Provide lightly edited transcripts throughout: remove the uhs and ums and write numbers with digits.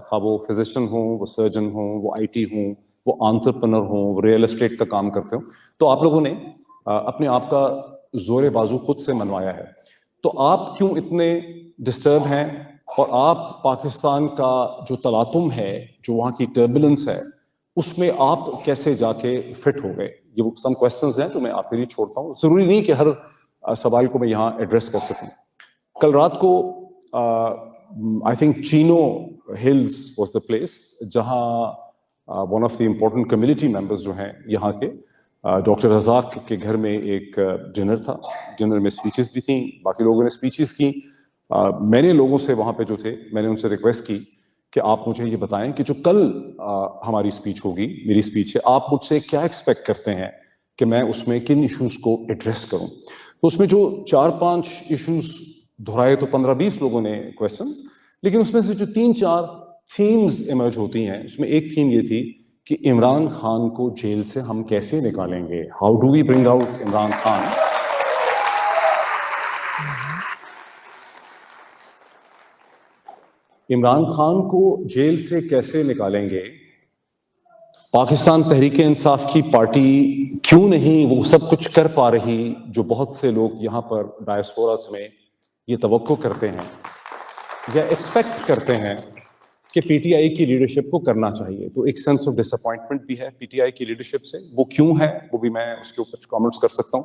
خواہ وہ فزیشین ہوں، وہ سرجن ہوں، وہ آئی ٹی ہوں، وہ آنٹرپرنر ہوں، وہ ریئل اسٹیٹ کا کام کرتے ہوں. تو آپ لوگوں نے اپنے آپ کا زور بازو خود سے منوایا ہے. تو آپ کیوں اتنے ڈسٹرب ہیں، اور آپ پاکستان کا جو تلاطم ہے، جو وہاں کی ٹربولنس ہے، اس میں آپ کیسے جا کے فٹ ہو گئے؟ یہ سم کوشچنز ہیں جو میں آپ کے لیے چھوڑتا ہوں. ضروری نہیں کہ ہر سوال کو میں یہاں ایڈریس کر سکوں. کل رات کو I think Chino Hills was the place جہاں one of the important community members جو ہیں یہاں کے، ڈاکٹر رزاق کے گھر میں ایک ڈنر تھا. ڈنر میں اسپیچز بھی تھیں، باقی لوگوں نے اسپیچز کی. میں نے لوگوں سے وہاں پہ جو تھے، میں نے ان سے ریکویسٹ کی کہ آپ مجھے یہ بتائیں کہ جو کل ہماری اسپیچ ہوگی، میری اسپیچ ہے، آپ مجھ سے کیا ایکسپیکٹ کرتے ہیں کہ میں اس میں کن ایشوز کو ایڈریس کروں. تو اس میں جو 4-5 ایشوز دہرائے تو 15-20 لوگوں نے کویشچنز، لیکن اس میں سے جو 3-4 تھیمز ایمرج ہوتی ہیں، اس میں ایک تھیم یہ تھی کہ عمران خان کو جیل سے ہم کیسے نکالیں گے، how do we bring out Imran Khan. Imran Khan کو جیل سے کیسے نکالیں گے. پاکستان تحریک انصاف کی پارٹی کیوں نہیں وہ سب کچھ کر پا رہی جو بہت سے لوگ یہاں پر ڈائسپورس میں یہ توقع کرتے ہیں یا ایکسپیکٹ کرتے ہیں کہ پی ٹی آئی کی لیڈرشپ کو کرنا چاہیے. تو ایک سینس آف ڈس اپوائنٹمنٹ بھی ہے پی ٹی آئی کی لیڈرشپ سے. وہ کیوں ہے وہ بھی میں اس کے اوپر کچھ کامنٹس کر سکتا ہوں.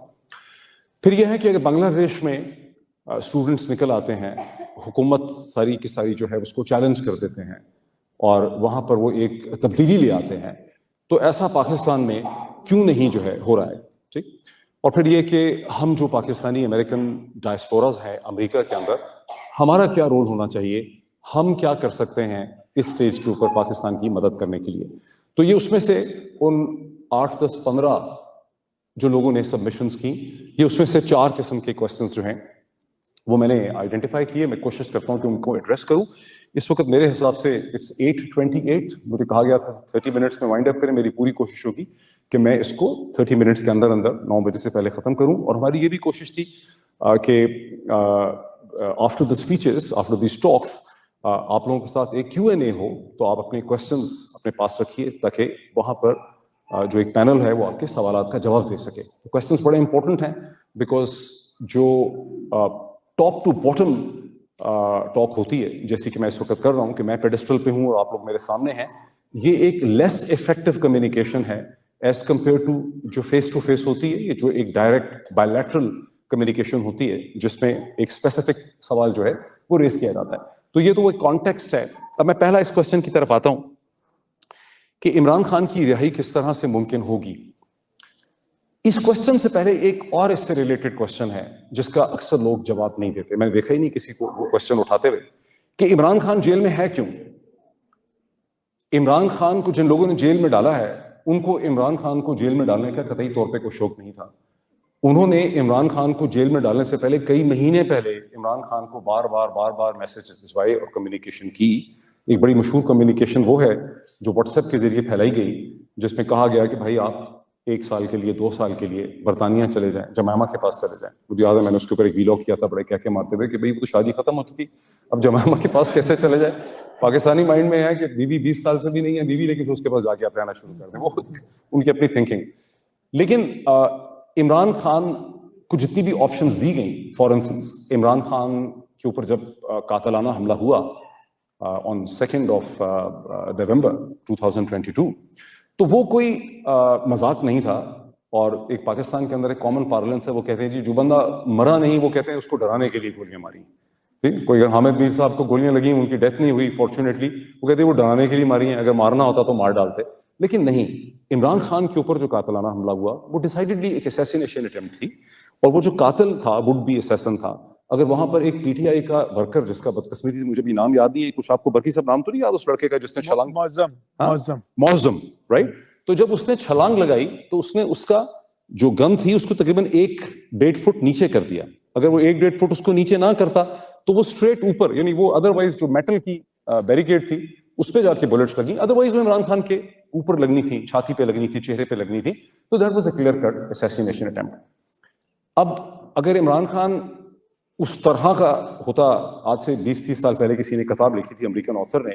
پھر یہ ہے کہ اگر بنگلہ دیش میں اسٹوڈنٹس نکل آتے ہیں، حکومت ساری کی ساری جو ہے اس کو چیلنج کر دیتے ہیں اور وہاں پر وہ ایک تبدیلی لے آتے ہیں، تو ایسا پاکستان میں کیوں نہیں جو ہے ہو رہا ہے. ٹھیک. اور پھر یہ کہ ہم جو پاکستانی امریکن ڈائسپوراز ہیں امریکہ کے اندر، ہمارا کیا رول ہونا چاہیے، ہم کیا کر سکتے ہیں اس سٹیج کے اوپر پاکستان کی مدد کرنے کے لیے. تو یہ اس میں سے ان 8-10-15 جو لوگوں نے سبمیشنز کی، یہ اس میں سے 4 قسم کے کویشچنز جو ہیں وہ میں نے آئیڈینٹیفائی کیے. میں کوشش کرتا ہوں کہ ان کو ایڈریس کروں. اس وقت میرے حساب سے اٹس 8:28. مجھے کہا گیا تھا 30 منٹس میں وائنڈ اپ کریں. میری پوری کوشش ہوگی کہ میں اس کو 30 منٹس کے اندر 9 بجے سے پہلے ختم کروں. اور ہماری یہ بھی کوشش تھی کہ after the speeches, after these talks, آپ لوگوں کے ساتھ ایک Q&A ہو. تو آپ اپنے کویشچنز اپنے پاس رکھیے تاکہ وہاں پر جو ایک پینل ہے وہ آپ کے سوالات کا جواب دے سکے. کویشچنز بڑے امپورٹنٹ ہیں بیکاز جو ٹاپ ٹو باٹم ٹاک ہوتی ہے، جیسے کہ میں اس وقت کر رہا ہوں کہ میں پیڈسٹل پہ ہوں اور آپ لوگ میرے سامنے ہیں، یہ ایک لیس افیکٹو کمیونیکیشن ہے ایز کمپیئر ٹو جو فیس ٹو فیس ہوتی ہے. یہ جو ایک ڈائریکٹ بائیلیٹرل کمیونیکیشن ہوتی ہے جس میں ایک اسپیسیفک سوال جو ہے وہ ریز کیا جاتا ہے. تو یہ تو وہ ایک کانٹیکسٹ ہے. اب میں پہلا اس کوشچن کی طرف آتا ہوں کہ عمران خان کی رہائی کس طرح سے ممکن ہوگی. اس کوشچن سے پہلے ایک اور اس سے ریلیٹڈ کوشچن ہے جس کا اکثر لوگ جواب نہیں دیتے. میں نے دیکھا ہی نہیں کسی کو وہ کوشچن اٹھاتے ہوئے کہ عمران خان جیل میں ہے کیوں. عمران خان کو جن لوگوں نے جیل میں ڈالا ہے ان کو عمران خان کو جیل میں ڈالنے کا قطعی طور پہ کوئی شوق نہیں تھا. انہوں نے عمران خان کو جیل میں ڈالنے سے پہلے کئی مہینے پہلے عمران خان کو بار بار میسیجز بھجوائے اور کمیونیکیشن کی. ایک بڑی مشہور کمیونیکیشن وہ ہے جو واٹس ایپ کے ذریعے پھیلائی گئی جس میں کہا گیا کہ بھائی آپ 1 سال کے لیے 2 سال کے لیے برطانیہ چلے جائیں، جمائما کے پاس چلے جائیں. مجھے یاد ہے میں نے اس کے اوپر ایک ویلاگ کیا تھا بڑے کہہ کے مارتے ہوئے کہ بھائی وہ تو شادی ختم ہو چکی، اب جمائما کے پاس کیسے چلے جائیں. پاکستانی مائنڈ میں ہے کہ بیوی 20 سال سے بھی نہیں ہے بیوی، لیکن پھر اس کے پاس جا کے آپ رہنا شروع کر دیں. وہ ان کی اپنی تھنکنگ. لیکن عمران خان کو جتنی بھی آپشنز دی گئیں، فار انسٹنس عمران خان کے اوپر جب قاتلانہ حملہ ہوا آن 2 نومبر 2022، تو وہ کوئی مذاق نہیں تھا. اور ایک پاکستان کے اندر ایک کامن پارلنس ہے، وہ کہتے ہیں جی جو بندہ مرا نہیں وہ کہتے ہیں اس کو ڈرانے کے لیے گولیاں ماری. کوئی اگر حامد میر صاحب کو گولیاں لگیں ان کی ڈیتھ نہیں ہوئی فارچونیٹلی، وہ کہتے ہیں وہ ڈرانے کے لیے ماری ہیں، اگر مارنا ہوتا تو مار ڈالتے. لیکن نہیں، عمران خان کے اوپر جو قاتلانہ حملہ ہوا وہ ڈیسائیڈڈلی ایک اسیسینیشن اٹیمپٹ تھی. اور وہ جو قاتل تھا وڈ بی اسیسن تھا. اگر وہاں پر ایک پی ٹی آئی کا ورکر جس کا بدقسمتی سے مجھے بھی نام یاد نہیں ہے، کچھ آپ کو برقی صاحب نام تو نہیں یاد اس لڑکے کا جس نے چھلانگ، معظم رائٹ. تو جب اس نے چھلانگ لگائی تو اس نے اس کا جو گن تھی اس کو تقریباً 1-1.5 فٹ نیچے کر دیا. اگر وہ 1-1.5 فٹ اس کو نیچے نہ کرتا تو وہ اسٹریٹ اوپر، یعنی وہ ادروائز جو میٹل کی بیریکیڈ تھی اس پہ جا کے بلٹس لگیں، ادروائز وہ عمران خان کے اوپر لگنی تھی، چھاتی پہ لگنی تھی، چہرے پہ لگنی تھی. تو that was a clear cut assassination attempt. اب اگر عمران خان اس طرح کا ہوتا، آج سے 20-30 سال پہلے کسی نے کتاب لکھی تھی امریکن آتھر نے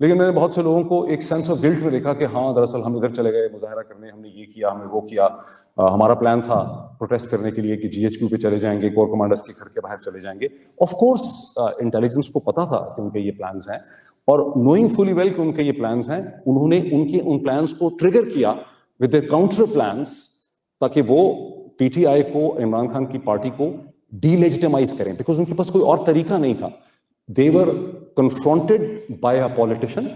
لیکن میں نے بہت سے لوگوں کو ایک سینس آف گلٹ میں دیکھا کہ ہاں دراصل ہم ادھر چلے گئے مظاہرہ کرنے, ہم نے یہ کیا, ہم نے وہ کیا, ہمارا پلان تھا پروٹیسٹ کرنے کے لیے کہ جی ایچ کیو پہ چلے جائیں گے, کور کمانڈرز کے گھر کے باہر چلے جائیں گے. آف کورس انٹیلیجنس کو پتا تھا کہ ان کے یہ پلانز ہیں, اور نوئنگ فلی ویل کہ ان کے یہ پلانز ہیں, انہوں نے ان پلانز کو ٹریگر کیا ود دیئر کاؤنٹر پلانز, تاکہ وہ پی ٹی آئی کو, عمران خان کی پارٹی کو ڈی لیجیٹمائز کریں, بیکاز ان کے پاس کوئی اور طریقہ نہیں تھا. They were confronted by a politician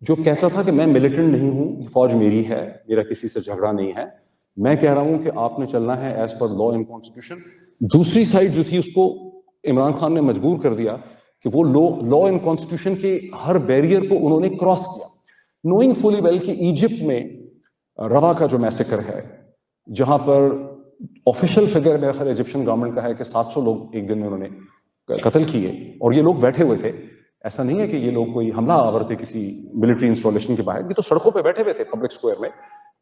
جو کہتا تھا کہ میں ملیٹنٹ نہیں ہوں, یہ فوج میری ہے, میرا کسی سے جھگڑا نہیں ہے, میں کہہ رہا ہوں کہ آپ نے چلنا ہے as per law and constitution. دوسری سائڈ جو تھی اس کو عمران خان نے مجبور کر دیا کہ وہ لا اینڈ کانسٹیٹیوشن کے ہر بیریئر کو انہوں نے کراس کیا, نوئنگ فلی ویل کہ ایجپٹ میں روا کا جو میسیکر ہے, جہاں پر آفیشیل فگر میرا خیال ایجپشن گورنمنٹ کا ہے کہ 700 لوگ ایک دن میں انہوں نے قتل کیے, اور یہ لوگ بیٹھے ہوئے تھے. ایسا نہیں ہے کہ یہ لوگ کوئی حملہ آور تھے کسی ملٹری انسٹالیشن کے باہر, یہ تو سڑکوں پہ بیٹھے ہوئے تھے پبلک اسکوائر میں,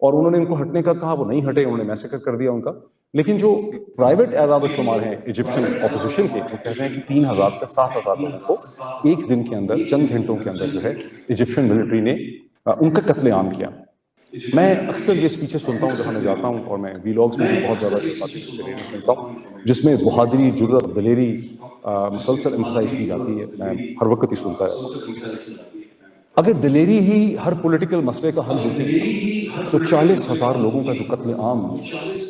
اور انہوں نے ان کو ہٹنے کا کہا, وہ نہیں ہٹے, انہوں نے میسیکر کر دیا ان کا. لیکن جو پرائیویٹ اعداد و شمار ہیں ایجپشین اپوزیشن کے, وہ کہتے ہیں کہ 3000 سے 7000 لوگوں کو ایک دن کے اندر, چند گھنٹوں کے اندر جو ہے ایجپشین ملٹری نے ان کا قتل عام کیا. میں اکثر یہ اسپیچیں سنتا ہوں جہاں میں جاتا ہوں, اور میں ویلاگس میں بھی بہت زیادہ باتیں سنتا ہوں جس میں بہادری, جرأت, دلیری مسلسل امفسائز کی جاتی ہے. میں ہر وقت ہی سنتا ہے. اگر دلیری ہی ہر پولیٹیکل مسئلے کا حل ہوتی تو 40,000 لوگوں کا جو قتل عام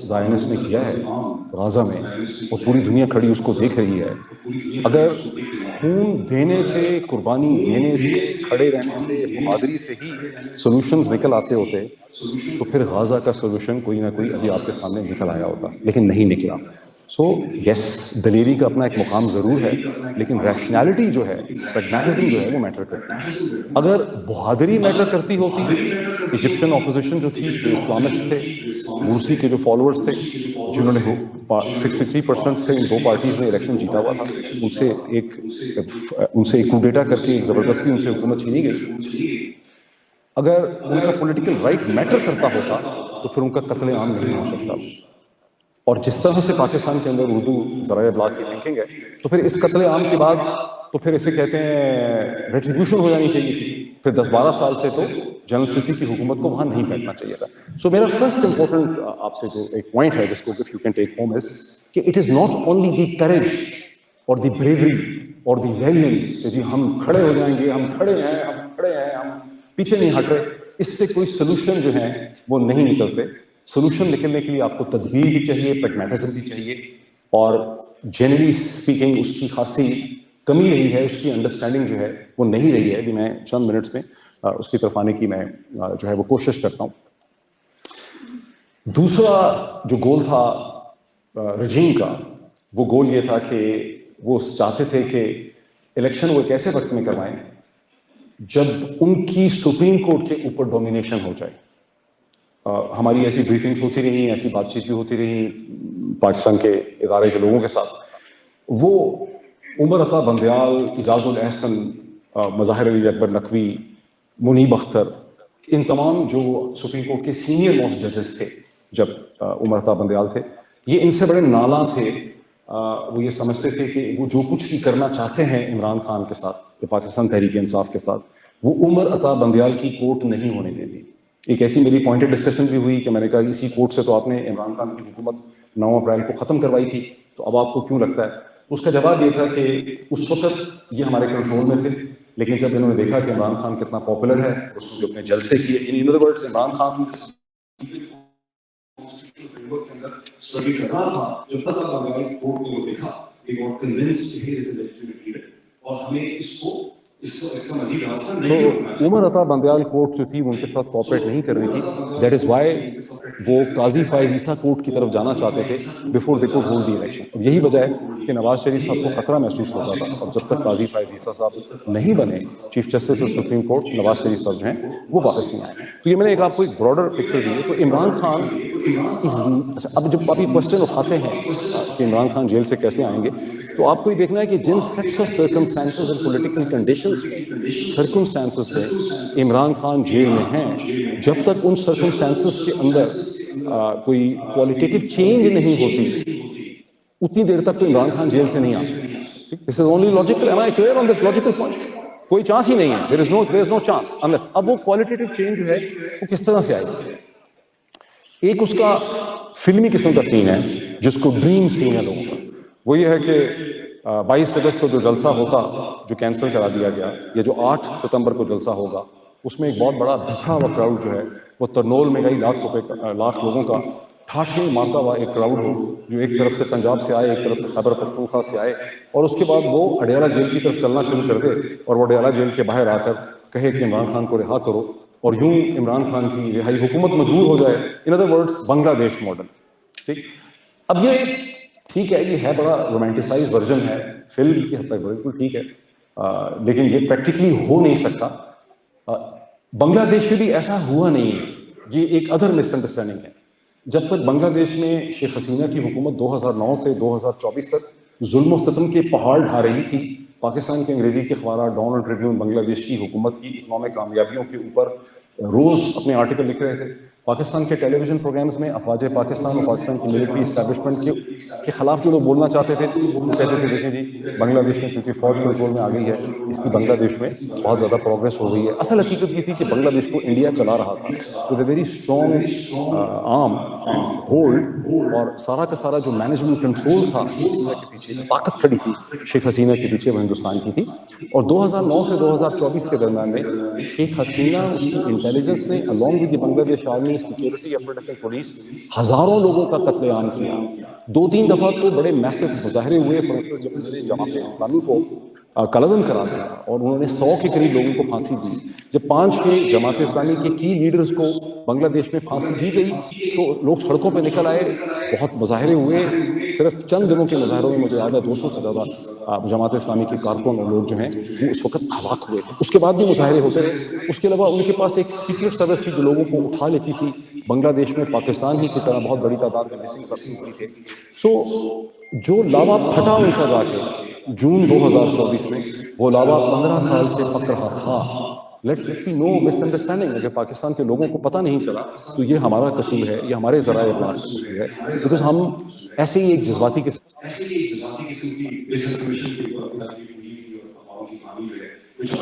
زائنسٹ نے کیا ہے غزہ میں, اور پوری دنیا کھڑی اس کو دیکھ رہی ہے, اگر خون دینے سے, قربانی دینے سے, کھڑے رہنے سے, بہادری سے ہی سولوشنز نکل آتے ہوتے تو پھر غزہ کا سولوشن کوئی نہ کوئی ابھی آپ کے سامنے نکل آیا ہوتا, لیکن نہیں نکلا. سو یس, دلیری کا اپنا ایک مقام ضرور ہے, لیکن ریشنالٹی جو ہے, پریگمیٹزم جو ہے, وہ میٹر کرتی ہے. اگر بہادری میٹر کرتی ہوتی, ایجپشین اپوزیشن جو تھی, جو اسلامسٹ تھے, مرسی کے جو فالوورز تھے, جنہوں نے 63% سے ان دو پارٹیز نے الیکشن جیتا ہوا تھا, ان سے ایک کوڈیٹا کر کے ایک زبردستی ان سے حکومت چھینی گئی, اگر ان کا پولیٹیکل رائٹ میٹر کرتا ہوتا تو پھر ان کا قتل عام نہیں ہو سکتا. اور جس طرح سے پاکستان کے اندر اردو ذرائع ابلاغ کی تھنکنگ ہے, تو پھر اس قتل عام کے بعد تو پھر اسے کہتے ہیں ریٹریبیوشن ہو جانی چاہیے تھی. پھر 10-12 سال سے تو جنرل سیسی کی حکومت کو وہاں نہیں بیٹھنا چاہیے تھا. سو میرا فرسٹ امپورٹنٹ آپ سے جو ایک پوائنٹ ہے جس کو if you can take home is کہ it is not only the courage اور دی بریوری اور دی ویلینس کہ جی ہم کھڑے ہو جائیں گے, ہم کھڑے ہیں, ہم کھڑے ہیں, ہم پیچھے نہیں ہٹ رہے, اس سے کوئی سولوشن جو ہیں وہ نہیں نکلتے. سولوشن نکلنے کے لیے آپ کو تدبیر بھی چاہیے, پریگمیٹزم بھی چاہیے, اور جنرلی اسپیکنگ اس کی خاصی کمی رہی ہے, اس کی انڈرسٹینڈنگ جو ہے وہ نہیں رہی ہے. ابھی میں چند منٹس میں اس کی طرف آنے کی میں جو ہے وہ کوشش کرتا ہوں. دوسرا جو گول تھا رجیم کا, وہ گول یہ تھا کہ وہ چاہتے تھے کہ الیکشن وہ ایک ایسے وقت میں کروائیں جب ان کی سپریم کورٹ کے اوپر ڈومینیشن ہو جائے. ہماری ایسی بریفنگس ہوتی رہی, ایسی بات چیت بھی ہوتی رہی پاکستان کے ادارے کے لوگوں کے ساتھ. وہ عمر عطا بندیال, اعجاز الاحسن, مظاہر علی اکبر نقوی, منیب اختر, ان تمام جو سپریم کورٹ کے سینئر موسٹ ججز تھے جب عمر عطا بندیال تھے, یہ ان سے بڑے نالاں تھے. وہ یہ سمجھتے تھے کہ وہ جو کچھ بھی کرنا چاہتے ہیں عمران خان کے ساتھ, پاکستان تحریک انصاف کے ساتھ, وہ عمر عطا بندیال کی کورٹ نہیں ہونے دیتی. ایک ایسی میری پوائنٹڈ ڈسکشن بھی ہوئی کہ میں نے کہا اسی کورٹ سے تو آپ نے عمران خان کی حکومت 9 اپریل کو ختم کروائی تھی, تو اب آپ کو کیوں لگتا ہے؟ اس کا جواب یہ تھا کہ اس وقت یہ ہمارے کنٹرول میں تھے, لیکن جب انہوں نے دیکھا کہ عمران خان کتنا پاپولر ہے, اس نے جو اپنے جلسے کیے, in other words Imran Khan اور ہمیں اس کو عمر عطا بندیال کورٹ جو تھی ان کے ساتھ کوآپریٹ نہیں کر رہی تھی. دیٹ از وائی وہ قاضی فائز عیسیٰ کورٹ کی طرف جانا چاہتے تھے before they could hold the election. اور یہی وجہ ہے کہ نواز شریف صاحب کو خطرہ محسوس ہوتا تھا, اور جب تک قاضی فائز عیسیٰ صاحب نہیں بنے chief justice of supreme court, Nawaz Sharif sahib جو ہیں وہ واپس نہیں آئے. تو یہ میں نے ایک آپ کو ایک براڈر پکچر دی ہے. تو عمران خان اب جب آپ یہ کوشچن اٹھاتے ہیں کہ عمران خان جیل سے کیسے آئیں گے, تو آپ کو یہ دیکھنا ہے کہ جن سیٹس آف سرکمسٹانسز اور پولیٹیکل کنڈیشنز سرکمسٹانسز سے عمران خان جیل میں ہیں, جب تک ان سرکمسٹانسز کے اندر کوئی کوالٹیٹیو چینج نہیں ہوتی, اتنی دیر تک تو عمران خان جیل سے نہیں آ سکتے. This is only logical. Am I clear on this logical point? کوئی چانس ہی نہیں ہے. there is no chance unless. اب وہ qualitative change جو ہے وہ کس طرح سے آئے گی؟ ایک اس کا فلمی قسم کا سین ہے جس کو ڈریم سین ہے لوگوں کا. وہ یہ ہے کہ 22 اگست کو جو جلسہ ہوگا جو کینسل کرا دیا گیا، یا جو 8 ستمبر کو جلسہ ہوگا، اس میں ایک بہت بڑا بکھرا ہوا کراؤڈ جو ہے وہ ترنول میں کئی لاکھ لوگوں کا ٹھاٹھے مارتا ہوا ایک کراؤڈ ہو، جو ایک طرف سے پنجاب سے آئے، ایک طرف سے خیبر پختونخوا سے آئے، اور اس کے بعد وہ اڈیالہ جیل کی طرف چلنا شروع کر دے، اور وہ اڈیالہ جیل کے باہر آ کر کہے کہ عمران خان کو رہا کرو، اور یوں عمران خان کی رہائی حکومت مجبور ہو جائے. ان ادر ورڈز بنگلہ دیش ماڈل. ٹھیک. اب یہ ٹھیک ہے، یہ ہے بڑا رومانٹیسائز ورژن ہے فلم کی حد تک، بالکل ٹھیک ہے، لیکن یہ پریکٹیکلی ہو نہیں سکتا. بنگلہ دیش میں بھی ایسا ہوا نہیں ہے. یہ ایک ادر مس انڈرسٹینڈنگ ہے. جب تک بنگلہ دیش میں شیخ حسینہ کی حکومت 2009 سے 2024 تک ظلم و ستم کے پہاڑ ڈھا رہی تھی، پاکستان کے انگریزی کے اخبارات ڈان اور ٹریبیون بنگلہ دیش کی حکومت کی اکنامک کامیابیوں کے اوپر روز اپنے آرٹیکل لکھ رہے تھے. پاکستان کے ٹیلی ویژن پروگرامز میں افواج پاکستان اور پاکستان کی ملٹری اسٹیبلشمنٹ کے خلاف جو لوگ بولنا چاہتے تھے وہ کہتے تھے دیکھیں جی بنگلہ دیش میں چونکہ فوج کنٹرول میں آ گئی ہے، اس کی بنگلہ دیش میں بہت زیادہ پروگریس ہو گئی ہے. اصل حقیقت یہ تھی کہ بنگلہ دیش کو انڈیا چلا رہا تھا with a very strong arm and hold, اور سارا کا سارا جو مینجمنٹ کنٹرول تھا حسینہ کے پیچھے، طاقت کھڑی تھی شیخ حسینہ کے پیچھے، وہ ہندوستان کی تھی. اور 2009 سے 2024 کے درمیان میں شیخ حسینہ، اس کی انٹیلیجنس نے along with the بنگلہ دیش army, security apparatus and police, ہزاروں لوگوں کا قتل عام کیا. 2-3 دفعہ تو بڑے میسو مظاہرے ہوئے. فار انسٹنس جب انہوں نے جماعت اسلامی کو قلعدم کرا دیا اور انہوں نے 100 کے قریب لوگوں کو پھانسی دی. جب 5 کے جماعت اسلامی کے کی لیڈرز کو بنگلہ دیش میں پھانسی دی گئی تو لوگ سڑکوں پہ نکل آئے، بہت مظاہرے ہوئے. صرف چند دنوں کے مظاہروں میں مجھے یاد ہے 200 سے زیادہ جماعت اسلامی کے کارکن اور لوگ جو ہیں وہ اس وقت ہلاک ہوئے تھے. اس کے بعد بھی مظاہرے ہوتے رہے. اس کے علاوہ ان کے پاس ایک سیکرٹ سروس تھی جو لوگوں کو اٹھا لیتی تھی. بنگلہ دیش میں پاکستان ہی کی طرح بہت بڑی تعداد میں مسنگ پرسنز بھی تھے. سو جو لاوا پھٹا ان کا جا کے جون 2024 میں، وہ لاوا 15 سال سے پک رہا تھا. Let's be no misunderstanding. اگر پاکستان کے لوگوں کو پتہ نہیں چلا تو یہ ہمارا قصور ہے، یہ ہمارے ذرائع ابلاغ کا قصور ہے، بیکاز ہم ایسے ہی ایک جذباتی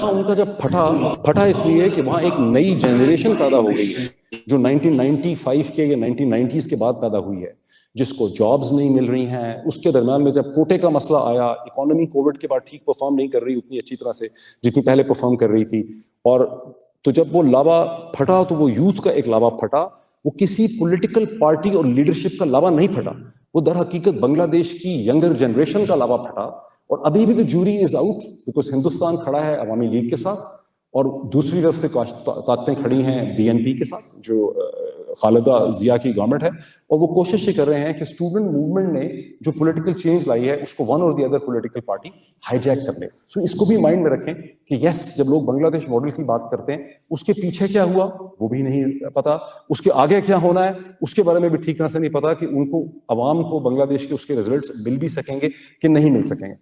ان کا جب پھٹا اس لیے کہ وہاں ایک نئی جنریشن پیدا ہو گئی ہے جو 1995 کے یا 1990s کے بعد پیدا ہوئی ہے، جس کو جابز نہیں مل رہی ہیں. اس کے درمیان میں جب کوٹے کا مسئلہ آیا، اکانومی کووڈ کے بعد ٹھیک پرفارم نہیں کر رہی اتنی اچھی طرح سے جتنی پہلے پرفارم کر رہی تھی، اور تو جب وہ لاوا پھٹا تو وہ یوتھ کا ایک لاوا پھٹا. وہ کسی پولیٹیکل پارٹی اور لیڈرشپ کا لاوا نہیں پھٹا، وہ در حقیقت بنگلہ دیش کی ینگر جنریشن کا لاوا پھٹا. اور ابھی بھی جوری از آؤٹ بیکاز ہندوستان کھڑا ہے عوامی لیگ کے ساتھ، اور دوسری طرف سے طاقتیں کھڑی ہیں BNP کے ساتھ جو خالدہ ضیاء کی گورنمنٹ ہے، اور وہ کوشش یہ کر رہے ہیں کہ اسٹوڈنٹ موومنٹ نے جو پولیٹیکل چینج لائی ہے اس کو ون اور the other political party high Jack کر لے. سو اس کو بھی مائنڈ میں رکھیں کہ یس، جب لوگ بنگلہ دیش ماڈل کی بات کرتے ہیں اس کے پیچھے کیا ہوا وہ بھی نہیں پتا، اس کے آگے کیا ہونا ہے اس کے بارے میں بھی ٹھیک طرح سے نہیں پتا کہ ان کو عوام کو بنگلہ دیش کے اس کے ریزلٹس مل بھی سکیں گے کہ نہیں مل سکیں گے.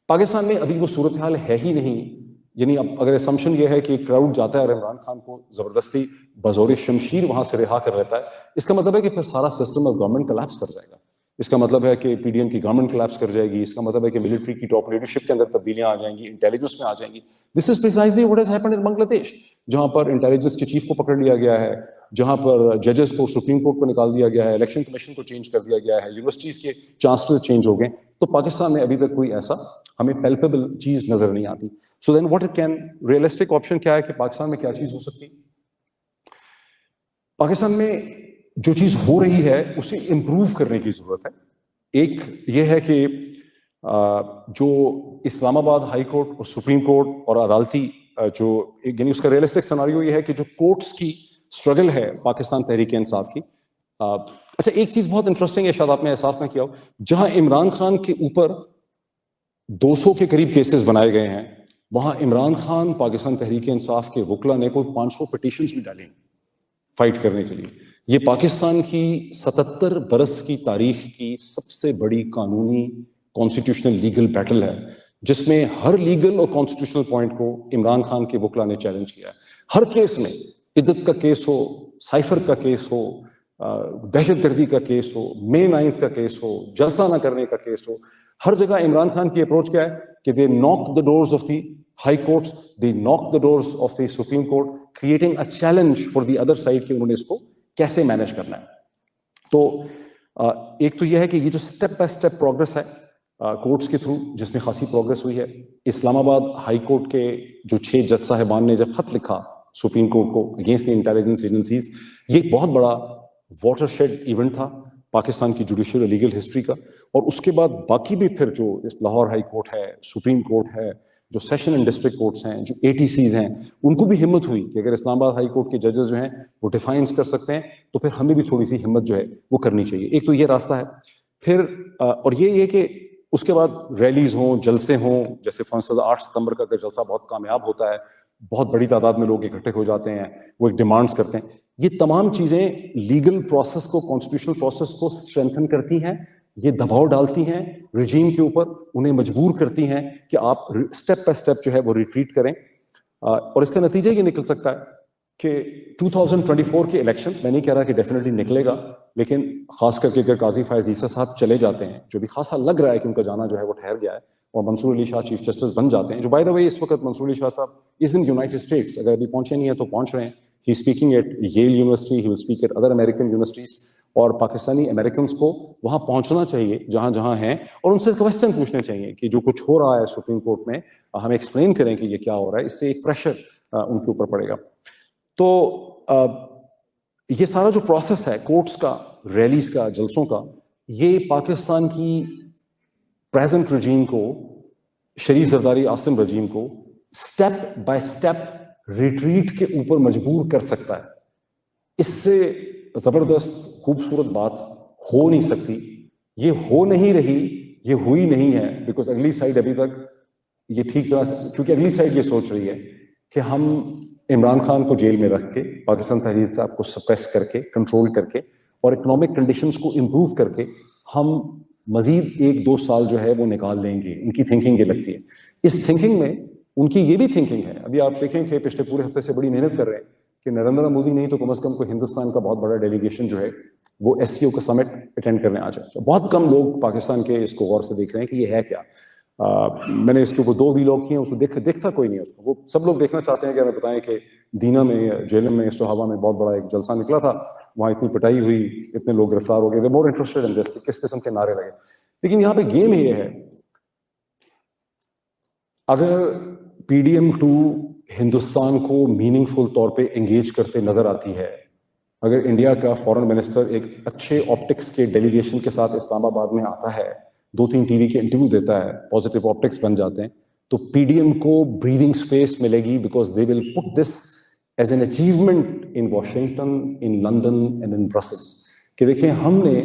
پاکستان میں ابھی وہ صورتحال ہے ہی نہیں. یعنی اب اگر اسمپشن یہ ہے کہ کراؤڈ جاتا ہے اور عمران خان کو زبردستی بزور شمشیر وہاں سے رہا کر رہتا ہے، اس کا مطلب ہے کہ پھر سارا سسٹم آف گورنمنٹ کلیپس کر جائے گا. اس کا مطلب ہے کہ PDM کی گورنمنٹ کلیپس کر جائے گی. اس کا مطلب ہے کہ ملٹری کی ٹاپ لیڈرشپ کے اندر تبدیلیاں آ جائیں گی، انٹیلیجنس میں آ جائیں گی. This is precisely what has happened in Bangladesh, جہاں پر انٹیلیجنس کے چیف کو پکڑ لیا گیا ہے، جہاں پر ججز کو سپریم کورٹ کو نکال دیا گیا ہے، الیکشن کمیشن کو چینج کر دیا گیا ہے، یونیورسٹیز کے چانسلر چینج ہو گئے. تو پاکستان میں ابھی تک کوئی ایسا ہمیں پیلپیبل چیز نظر نہیں آتی. سو دین واٹ کین ریئلسٹک آپشن کیا ہے کہ پاکستان میں کیا چیز ہو سکتی؟ پاکستان میں جو چیز ہو رہی ہے اسے امپروو کرنے کی ضرورت ہے. ایک یہ ہے کہ جو اسلام آباد ہائی کورٹ اور سپریم کورٹ اور عدالتی جو یعنی اس کا ریئلسٹک سیناریو یہ ہے کہ جو کورٹس کی اسٹرگل ہے پاکستان تحریک انصاف کی. اچھا ایک چیز بہت انٹرسٹنگ ہے، شاید آپ نے احساس نہ کیا ہو، جہاں عمران خان کے اوپر 200 کے قریب کیسز بنائے گئے ہیں، وہاں عمران خان پاکستان تحریک انصاف کے وکلا نے کوئی 500 پٹیشنز بھی ڈالیں فائٹ کرنے کے لیے. یہ پاکستان کی 77 برس کی تاریخ کی سب سے بڑی قانونی کانسٹیٹیوشنل لیگل بیٹل ہے، جس میں ہر لیگل اور کانسٹیٹیوشنل پوائنٹ کو عمران خان کے وکلا نے چیلنج کیا ہے. ہر کیس میں، عدت کا کیس ہو، سائفر کا کیس ہو، دہشت گردی کا کیس ہو، May 9 کا کیس ہو، جلسہ نہ کرنے کا کیس ہو، ہر جگہ عمران خان کی اپروچ کیا ہے کہ they knock the doors of the high courts, they knock the doors of the supreme court, creating a challenge for the other side کہ انہوں نے اس کو کیسے مینیج کرنا ہے. تو ایک تو یہ ہے کہ یہ جو اسٹیپ بائی اسٹیپ پروگرس ہے کورٹس کے تھرو, جس میں خاصی پروگرس ہوئی ہے. اسلام آباد ہائی کورٹ کے جو 6 جج صاحبان نے جب خط لکھا سپریم کورٹ کو اگینسٹ دی انٹیلیجنس ایجنسیز, یہ ایک بہت بڑا واٹر شیڈ ایونٹ تھا پاکستان کی جوڈیشل لیگل ہسٹری کا. اور اس کے بعد باقی بھی پھر جو لاہور ہائی کورٹ ہے, سپریم کورٹ ہے, جو سیشن اینڈ ڈسٹرکٹ کورٹس ہیں, جو ATCs ہیں, ان کو بھی ہمت ہوئی کہ اگر اسلام آباد ہائی کورٹ کے ججز جو ہیں وہ ڈیفائنس کر سکتے ہیں تو پھر ہمیں بھی تھوڑی سی ہمت جو ہے وہ کرنی چاہیے. ایک تو یہ راستہ ہے. پھر اور یہ کہ اس کے بعد ریلیز ہوں, جلسے ہوں, جیسے فار انسٹنس 8 ستمبر کا اگر جلسہ بہت کامیاب ہوتا ہے, بہت بڑی تعداد میں لوگ اکٹھے ہو جاتے ہیں, وہ ایک ڈیمانڈس کرتے ہیں, یہ تمام چیزیں لیگل پروسیس کو, کانسٹیٹیوشنل پروسیس کو اسٹرینتھن کرتی ہیں, یہ دباؤ ڈالتی ہیں رجیم کے اوپر, انہیں مجبور کرتی ہیں کہ آپ اسٹیپ بائی اسٹیپ جو ہے وہ ریٹریٹ کریں. اور اس کا نتیجہ یہ نکل سکتا ہے کہ 2024 کے الیکشنز, میں نہیں کہہ رہا کہ ڈیفینیٹلی نکلے گا, لیکن خاص کر کے اگر قاضی فائز عیسیٰ صاحب چلے جاتے ہیں, جو بھی خاصا لگ رہا ہے کہ ان کا جانا جو ہے وہ ٹھہر گیا ہے, اور منصور علی شاہ چیف جسٹس بن جاتے ہیں, جو بائی دا وے اس وقت منصور علی شاہ صاحب اس دن یونائٹڈ اسٹیٹس, اگر ابھی پہنچے نہیں ہیں تو پہنچ رہے ہیں. He speaking at Yale university, he will speak at other American universities, اور پاکستانی امریکنس کو وہاں پہنچنا چاہیے جہاں جہاں ہیں, اور ان سے کوشچن پوچھنے چاہیے کہ جو کچھ ہو رہا ہے سپریم کورٹ میں, ہمیں ایکسپلین کریں کہ یہ کیا ہو رہا ہے. اس سے ایک پریشر ان کے اوپر پڑے گا. تو یہ سارا جو پروسیس ہے کورٹس کا, ریلیز کا, جلسوں کا, یہ پاکستان کی پریزنٹ رجیم کو, شریف زرداری عاصم رجیم کو سٹیپ بائی سٹیپ ریٹریٹ کے اوپر مجبور کر سکتا ہے. اس سے زبردست خوبصورت بات ہو نہیں سکتی. یہ ہو نہیں رہی, یہ ہوئی نہیں ہے, بیکاز اگلی سائڈ ابھی تک یہ ٹھیک طرح سے, کیونکہ اگلی سائڈ یہ سوچ رہی ہے کہ ہم عمران خان کو جیل میں رکھ کے, پاکستان تحریک صاحب کو سپریس کر کے, کنٹرول کر کے, اور اکنامک کنڈیشنز کو امپروو کر کے ہم مزید 1-2 سال جو ہے وہ نکال لیں گے. ان کی تھنکنگ یہ لگتی ہے. اس تھنکنگ میں ان کی یہ بھی تھنکنگ ہے, ابھی آپ دیکھیں کہ پچھلے پورے ہفتے سے بڑی محنت کر رہے ہیں کہ نریندر مودی نہیں تو کم از کم کوئی ہندوستان کا بہت بڑا ڈیلیگیشن جو ہے وہ SCO کا سمٹ اٹینڈ کرنے آ جائے. بہت کم لوگ پاکستان کے اس کو غور سے دیکھ رہے ہیں کہ یہ ہے کیا. میں نے اس کے اوپر 2 ویلاگ کیے ہیں, اس کو دیکھتا کوئی نہیں ہے اس کو. وہ سب لوگ دیکھنا چاہتے ہیں کہ ہمیں بتائیں کہ دینا میں, جیلم میں, سہاوا میں بہت بڑا ایک جلسہ نکلا تھا, وہاں اتنی پٹائی ہوئی, اتنے لوگ گرفتار ہو گئے. مور انٹرسٹڈ ان دس کہ کس قسم کے نعرے لگے. لیکن یہاں پہ گیم یہ ہے, اگر PDM2 ہندوستان کو میننگ فل طور پہ انگیج کرتے نظر آتی ہے, اگر انڈیا کا فورن منسٹر ایک اچھے آپٹکس کے ڈیلیگیشن کے ساتھ اسلام آباد میں آتا ہے, 2-3 TV کے انٹرویو دیتا ہے, پازیٹیو آپٹکس بن جاتے ہیں, تو PDM کو بریدنگ اسپیس ملے گی, because they will put this as an achievement in Washington, in London and in Brussels, کہ دیکھیں ہم نے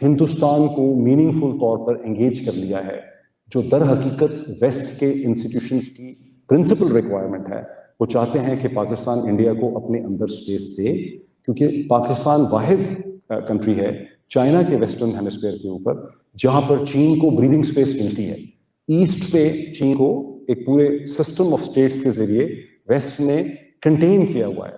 ہندوستان کو میننگ فل طور پر انگیج کر لیا ہے, جو در حقیقت ویسٹ کے انسٹیٹیوشنز کی پرنسپل ریکوائرمنٹ ہے. وہ چاہتے ہیں کہ پاکستان انڈیا کو اپنے اندر سپیس دے, کیونکہ پاکستان واحد کنٹری ہے چائنا کے ویسٹرن ہیمسفیئر کے اوپر جہاں پر چین کو بریدنگ سپیس ملتی ہے. ایسٹ پہ چین کو ایک پورے سسٹم آف اسٹیٹس کے ذریعے ویسٹ نے کنٹین کیا ہوا ہے.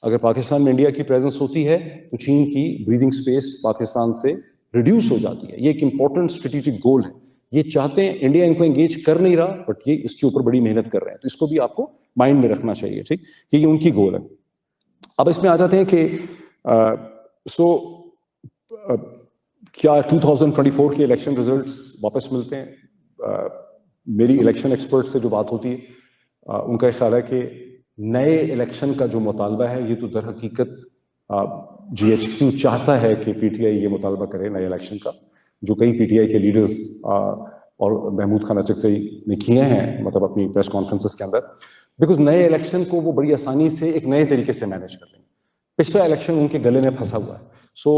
اگر پاکستان میں انڈیا کی پریزنس ہوتی ہے تو چین کی بریدنگ سپیس پاکستان سے ریڈیوس ہو جاتی ہے. یہ ایک امپورٹنٹ اسٹریٹجک گول ہے. یہ چاہتے ہیں, انڈیا ان کو انگیج کر نہیں رہا, بٹ یہ اس کے اوپر بڑی محنت کر رہے ہیں. تو اس کو بھی آپ کو مائنڈ میں رکھنا چاہیے, ٹھیک, کہ یہ ان کی گول ہے. اب اس میں آ جاتے ہیں کہ کیا 2024 کے الیکشن ریزلٹس واپس ملتے ہیں. میری الیکشن ایکسپرٹ سے جو بات ہوتی ہے, ان کا خیال ہے کہ نئے الیکشن کا جو مطالبہ ہے یہ تو در حقیقت GHQ چاہتا ہے کہ PTI یہ مطالبہ کرے نئے الیکشن کا, جو کئی PTI کے لیڈرز اور محمود خان اچکزئی نے کیے ہیں, مطلب اپنی پریس کانفرنسز کے اندر, بیکاز نئے الیکشن کو وہ بڑی آسانی سے ایک نئے طریقے سے مینیج کر لیں گے. پچھلا الیکشن ان کے گلے میں پھنسا ہوا ہے. سو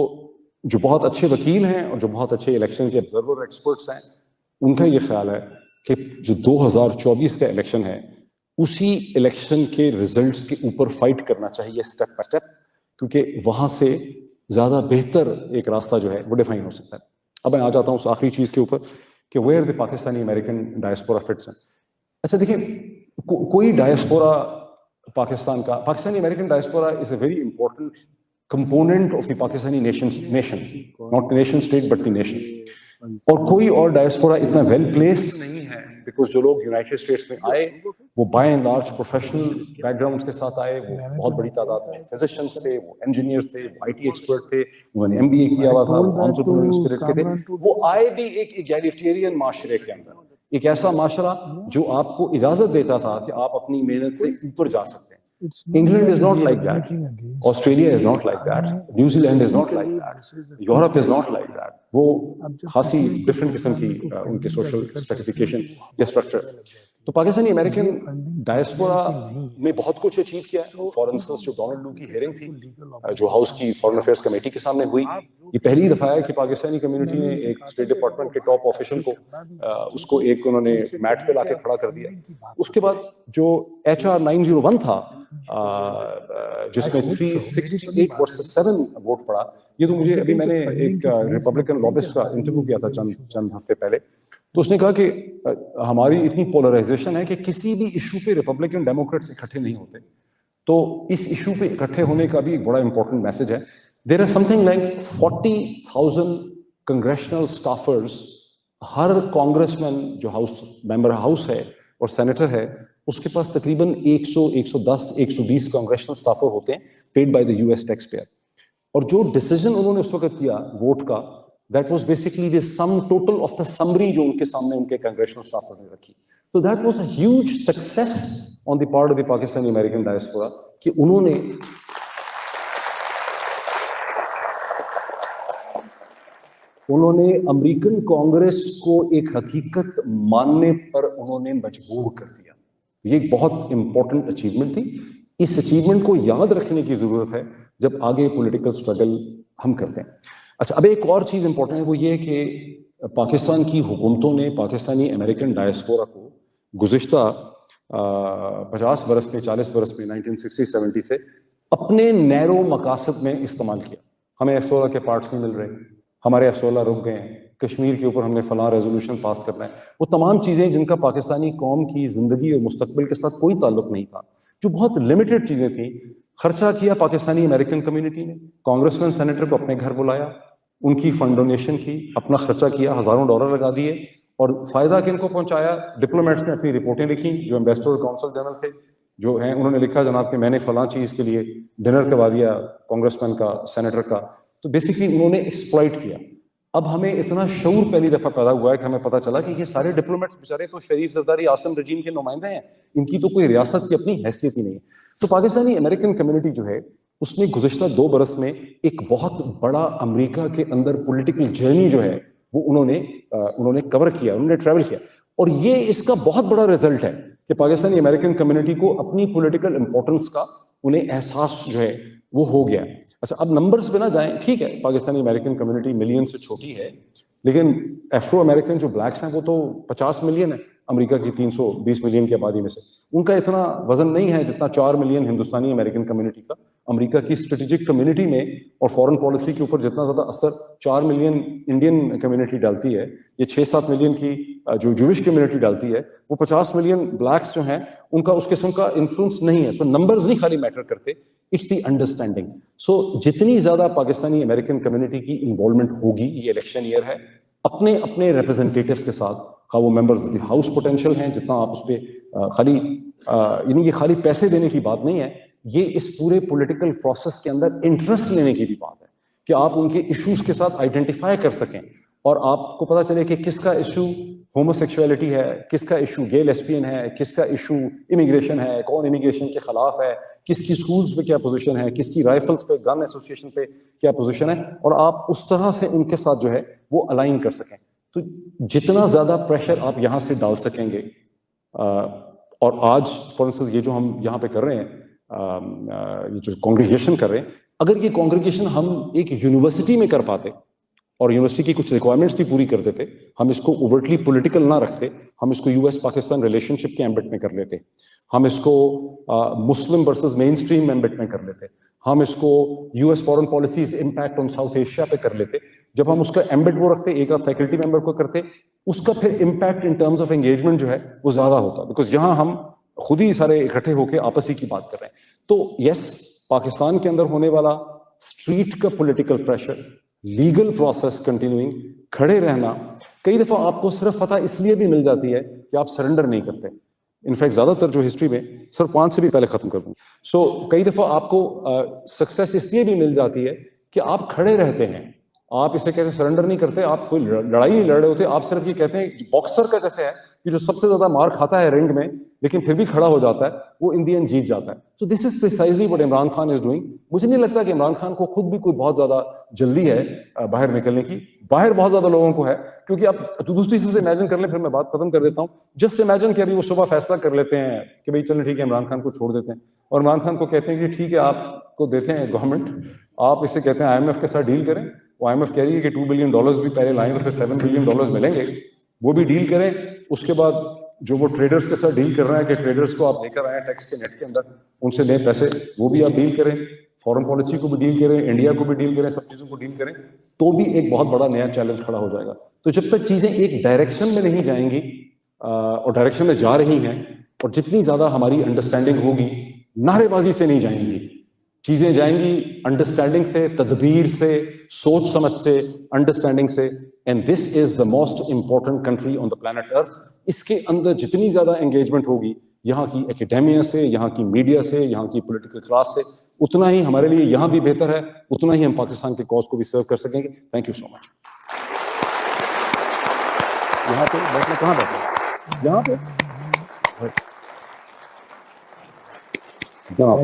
جو بہت اچھے وکیل ہیں اور جو بہت اچھے الیکشن کے آبزرور ایکسپرٹس ہیں, ان کا یہ خیال ہے کہ جو 2024 کا الیکشن ہے اسی الیکشن کے ریزلٹس کے اوپر فائٹ کرنا چاہیے اسٹیپ بائی اسٹیپ, کیونکہ وہاں سے زیادہ بہتر ایک راستہ جو ہے وہ ڈیفائن ہو سکتا ہے. اب میں آ جاتا ہوں اس آخری چیز کے اوپر کہ where the Pakistani American diaspora fits ہیں. اچھا دیکھیں, کوئی ڈائسپورا پاکستان کا, Pakistani American diaspora is a very important component of the Pakistani nation, not the nation state but the nation. اور کوئی اور ڈائسپورا اتنا ویل پلیسڈ نہیں ہے، بیکاز جو لوگ یونائٹیڈ اسٹیٹس میں آئے وہ by and large professional back ground کے ساتھ آئے، وہ بہت بڑی تعداد میں فزیشینس تھے، وہ انجینئرس تھے، وہ آئی ٹی ایکسپرٹ تھے، انہوں نے MBA کیا ہوا تھا، وہ انٹرپرینور اسپرٹ کے تھے، وہ آئے بھی ایک ایگالیٹیرین معاشرے کے اندر، ایک ایسا معاشرہ جو آپ کو اجازت دیتا تھا کہ آپ اپنی محنت سے اوپر جا سکتے ہیں. England is not like that. Australia is not like that. New Zealand is not like that. Europe is not like that. وہ خاصی ڈفرینٹ قسم کی ان کے سوشل اسپیسیفکیشن یا اسٹرکچر. تو پاکستانی امریکن ڈائسپورا میں بہت کچھ اچیو کیا ہے. فار انسٹنس جو ڈونلڈ لو کی ہیئرنگ تھی جو ہاؤس کی فارن افیئرس کمیٹی کے سامنے ہوئی، یہ پہلی دفعہ ہے کہ پاکستانی کمیونٹی نے ایک اسٹیٹ ڈپارٹمنٹ کے ٹاپ آفیشل کو اس کو ایک انہوں نے میٹ پہ لا کے کھڑا کر دیا. اس کے بعد جو HR 901 تھا جس میں 368 ورسز 7 ووٹ پڑا، یہ تو مجھے ابھی میں نے ایک ریپبلکن لابسٹ کا انٹرویو کیا تھا چند ہفتے پہلے، تو اس نے کہا کہ ہماری اتنی پولرائزیشن ہے کہ کسی بھی ایشو پہ ریپبلکن ڈیموکریٹس اکٹھے نہیں ہوتے، تو اس ایشو پہ اکٹھے ہونے کا بھی بڑا امپورٹنٹ میسج ہے. There are something like 40,000 congressional staffers. ہر کانگریس مین جو ہاؤس ممبر ہاؤس ہے اور سینیٹر ہے اس کے پاس تقریباً 100 110 120 کانگریشنل اسٹافر ہوتے ہیں paid by the US taxpayer. اور جو ڈیسیجن انہوں نے اس وقت کیا ووٹ کا، that was basically the sum total of the summary جو ان کے سامنے ان کے کانگریشنل اسٹافر نے رکھی. تو that was a huge success on the part of the Pakistani American diaspora کہ انہوں نے امریکن کانگریس کو ایک حقیقت ماننے پر انہوں نے مجبور کر دیا. یہ ایک بہت امپورٹنٹ اچیومنٹ تھی. اس اچیومنٹ کو یاد رکھنے کی ضرورت ہے جب آگے پولیٹیکل اسٹرگل ہم کرتے ہیں. اچھا، اب ایک اور چیز امپورٹنٹ ہے، وہ یہ کہ پاکستان کی حکومتوں نے پاکستانی امریکن ڈائسپورا کو گزشتہ 50 برس میں 40 برس میں 1960-70 سے اپنے نیرو مقاصد میں استعمال کیا. ہمیں F-16 کے پارٹس نہیں مل رہے، ہمارے F-16 رک گئے ہیں، کشمیر کے اوپر ہم نے فلاں ریزولوشن پاس کرنا ہے. وہ تمام چیزیں جن کا پاکستانی قوم کی زندگی اور مستقبل کے ساتھ کوئی تعلق نہیں تھا، جو بہت لمیٹڈ چیزیں تھیں، خرچہ کیا پاکستانی امریکن کمیونٹی نے. کانگریس مین سینیٹر کو اپنے گھر بلایا، ان کی فنڈ ڈونیشن کی، اپنا خرچہ کیا، ہزاروں ڈالر لگا دیے، اور فائدہ کن کو پہنچایا؟ ڈپلومیٹس نے اپنی رپورٹیں لکھی، جو ایمبیسڈر کونسل جنرل تھے جو ہیں انہوں نے لکھا جناب کہ میں نے فلاں چیز کے لیے ڈنر کروا دیا کانگریس مین کا، سینیٹر کا. تو بیسکلی انہوں نے ایکسپلائٹ کیا. اب ہمیں اتنا شعور پہلی دفعہ پیدا ہوا ہے کہ ہمیں پتہ چلا کہ یہ سارے ڈپلومیٹس بیچارے تو شریف زرداری عاصم رجیم کے نمائندے ہیں، ان کی تو کوئی ریاست کی اپنی حیثیت ہی نہیں ہے. تو پاکستانی امریکن کمیونٹی جو ہے اس میں گزشتہ 2 برس میں ایک بہت بڑا امریکہ کے اندر پولیٹیکل جرنی جو ہے وہ انہوں نے کور کیا، انہوں نے ٹریول کیا. اور یہ اس کا بہت بڑا رزلٹ ہے کہ پاکستانی امریکن کمیونٹی کو اپنی پولیٹیکل امپورٹنس کا انہیں احساس جو ہے وہ ہو گیا. اچھا، اب نمبرز پہ نہ جائیں، ٹھیک ہے پاکستانی امریکن کمیونٹی ملین سے چھوٹی ہے، لیکن ایفرو امریکن جو بلیکس ہیں وہ تو 50 ملین ہے امریکہ کی 320 ملین کی آبادی میں سے. ان کا اتنا وزن نہیں ہے جتنا 4 ملین ہندوستانی امریکن کمیونٹی کا. امریکہ کی اسٹریٹجک کمیونٹی میں اور فورن پالیسی کے اوپر جتنا زیادہ اثر 4 ملین انڈین کمیونٹی ڈالتی ہے، یہ 6-7 ملین کی جو جوش کمیونٹی ڈالتی ہے، وہ 50 ملین بلیکس جو ہیں ان کا اس قسم کا انفلوئنس نہیں ہے. سو نمبرز نہیں خالی میٹر کرتے، اٹس دی انڈرسٹینڈنگ. سو جتنی زیادہ پاکستانی امریکن کمیونٹی کی انوالومنٹ ہوگی، یہ الیکشن ایئر ہے، اپنے اپنے ریپرزنٹیٹیوز کے ساتھ، خواہ وہ members of the house potential ہیں، جتنا آپ اس پہ خالی یعنی یہ خالی پیسے دینے کی بات نہیں ہے، یہ اس پورے پولیٹیکل پروسیس کے اندر انٹرسٹ لینے کی بھی بات ہے کہ آپ ان کے ایشوز کے ساتھ آئیڈینٹیفائی کر سکیں اور آپ کو پتہ چلے کہ کس کا ایشو ہومو سیکچولیٹی ہے، کس کا ایشو گے لیسبین ہے، کس کا ایشو امیگریشن ہے، کون امیگریشن کے خلاف ہے، کس کی سکولز پہ کیا پوزیشن ہے، کس کی رائفلز پہ، گن ایسوسیشن پہ کیا پوزیشن ہے، اور آپ اس طرح سے ان کے ساتھ جو ہے وہ الائن کر سکیں. تو جتنا زیادہ پریشر آپ یہاں سے ڈال سکیں گے، اور آج فار انسٹنس یہ جو ہم یہاں پہ کر رہے ہیں، یہ جو کانگریگیشن کر رہے ہیں، اگر یہ کانگریگیشن ہم ایک یونیورسٹی میں کر پاتے اور یونیورسٹی کی کچھ ریکوائرمنٹس بھی پوری کر دیتے، ہم اس کو اوورٹلی پولیٹیکل نہ رکھتے، ہم اس کو US پاکستان ریلیشن شپ کے ایمبٹ میں کر لیتے، ہم اس کو مسلم ورسز مین اسٹریم ایمبٹ میں کر لیتے، ہم اس کو US foreign policies impact on south Asia پہ کر لیتے. جب ہم اس کا ایمبٹ وہ رکھتے، ایک فیکلٹی ممبر کو کرتے، اس کا پھر impact in terms of engagement جو ہے وہ زیادہ ہوتا، بیکاز یہاں ہم خود ہی سارے اکٹھے ہو کے آپس ہی کی بات کر رہے ہیں. تو یس، پاکستان کے اندر ہونے والا اسٹریٹ کا political pressure legal process continuing, کھڑے رہنا. کئی دفعہ آپ کو صرف فتح اس لیے بھی مل جاتی ہے کہ آپ سرنڈر نہیں کرتے. انفیکٹ زیادہ تر جو ہسٹری میں, صرف 5 سے بھی پہلے ختم کر دوں, سو کئی دفعہ آپ کو سکسیس اس لیے بھی مل جاتی ہے کہ آپ کھڑے رہتے ہیں. آپ اسے کہتے ہیں سرنڈر نہیں کرتے, آپ کوئی لڑائی نہیں لڑ رہے ہوتے, آپ صرف یہ کہتے ہیں باکسر کا جیسے ہے کہ جو سب سے زیادہ مار کھاتا ہے رنگ میں لیکن پھر بھی کھڑا ہو جاتا ہے, وہ ان دی اینڈ جیت جاتا ہے. So this is precisely what Imran Khan is doing. مجھے نہیں لگتا کہ عمران خان کو خود بھی کوئی بہت زیادہ جلدی ہے باہر نکلنے کی. باہر بہت زیادہ لوگوں کو ہے, کیونکہ آپ دوسری چیز سے امیجن کر لیں, پھر میں بات ختم کر دیتا ہوں. جسٹ امیجن کہ ابھی وہ صبح فیصلہ کر لیتے ہیں کہ بھائی چلیں ٹھیک ہے عمران خان کو چھوڑ دیتے ہیں, اور عمران خان کو کہتے ہیں کہ ٹھیک ہے آپ کو دیتے ہیں گورنمنٹ, آپ اسے کہتے ہیں IMF کے ساتھ ڈیل کریں. وہ IMF کہہ رہی ہے کہ $2 بلین بھی پہلے لائیں تو پھر $7 بلین ملیں گے, وہ بھی ڈیل کریں. اس کے بعد جو وہ ٹریڈرز کے ساتھ ڈیل کر رہے ہیں کہ ٹریڈرز کو آپ لے کر آئیں ٹیکس کے نیٹ کے اندر, ان سے لیں پیسے, وہ بھی آپ ڈیل کریں. فارن پالیسی کو بھی ڈیل کریں, انڈیا کو بھی ڈیل کریں, سب چیزوں کو ڈیل کریں, تو بھی ایک بہت بڑا نیا چیلنج کھڑا ہو جائے گا. تو جب تک چیزیں ایک ڈائریکشن میں نہیں جائیں گی اور ڈائریکشن میں جا رہی ہیں, اور جتنی زیادہ ہماری انڈرسٹینڈنگ ہوگی, نعرے بازی سے نہیں جائیں گی چیزیں, جائیں گی انڈرسٹینڈنگ سے, تدبیر سے, سوچ سمجھ سے, انڈرسٹینڈنگ سے. And this is the most important country on the planet earth. اس کے اندر جتنی زیادہ انگیجمنٹ ہوگی یہاں کی اکیڈیمیا سے, یہاں کی میڈیا سے, یہاں کی پولیٹیکل کلاس سے, اتنا ہی ہمارے لیے یہاں بھی بہتر ہے, اتنا ہی ہم پاکستان کے کاز کو بھی سرو کر سکیں گے. تھینک یو سو مچ. یہاں پہ بیٹھنا, کہاں بیٹھنا, یہاں پہ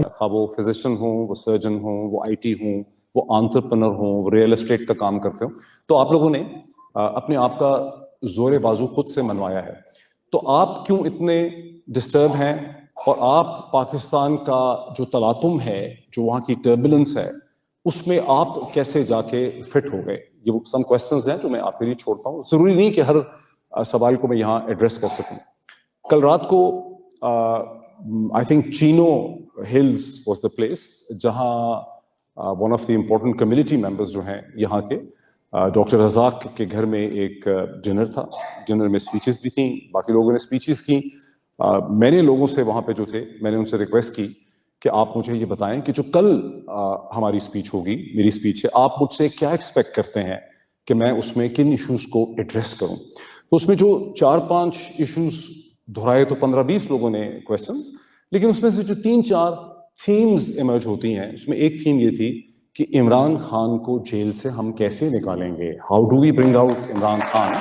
خواہ وہ فزیشین ہوں, وہ سرجن ہوں, وہ IT ہوں, وہ آنٹرپرنر ہوں, وہ ریئل اسٹیٹ کا کام کرتے ہوں. تو آپ لوگوں نے اپنے آپ کا زور بازو خود سے منوایا ہے. تو آپ کیوں اتنے ڈسٹرب ہیں, اور آپ پاکستان کا جو تلاطم ہے, جو وہاں کی ٹربولنس ہے, اس میں آپ کیسے جا کے فٹ ہو گئے؟ یہ وہ سم کوشچنز ہیں جو میں آپ کے لیے چھوڑتا ہوں. ضروری نہیں کہ ہر سوال کو میں یہاں ایڈریس کر سکوں. کل رات کو I think Chino Hills was the place جہاں one of the important community members جو ہیں یہاں کے, ڈاکٹر رزاق کے گھر میں ایک ڈنر تھا. ڈنر میں اسپیچز بھی تھیں, باقی لوگوں نے اسپیچز کی. میں نے لوگوں سے وہاں پہ جو تھے, میں نے ان سے ریکویسٹ کی کہ آپ مجھے یہ بتائیں کہ جو کل ہماری اسپیچ ہوگی, میری اسپیچ ہے, آپ مجھ سے کیا ایکسپیکٹ کرتے ہیں کہ میں اس میں کن ایشوز کو ایڈریس کروں. تو اس میں جو 4-5 ایشوز دہرائے, تو 15-20 لوگوں نے کویشچنز, لیکن اس میں سے جو 3-4 تھیمز ایمرج ہوتی ہیں, اس میں ایک تھیم یہ تھی کہ عمران خان کو جیل سے ہم کیسے نکالیں گے, how do we bring out Imran Khan.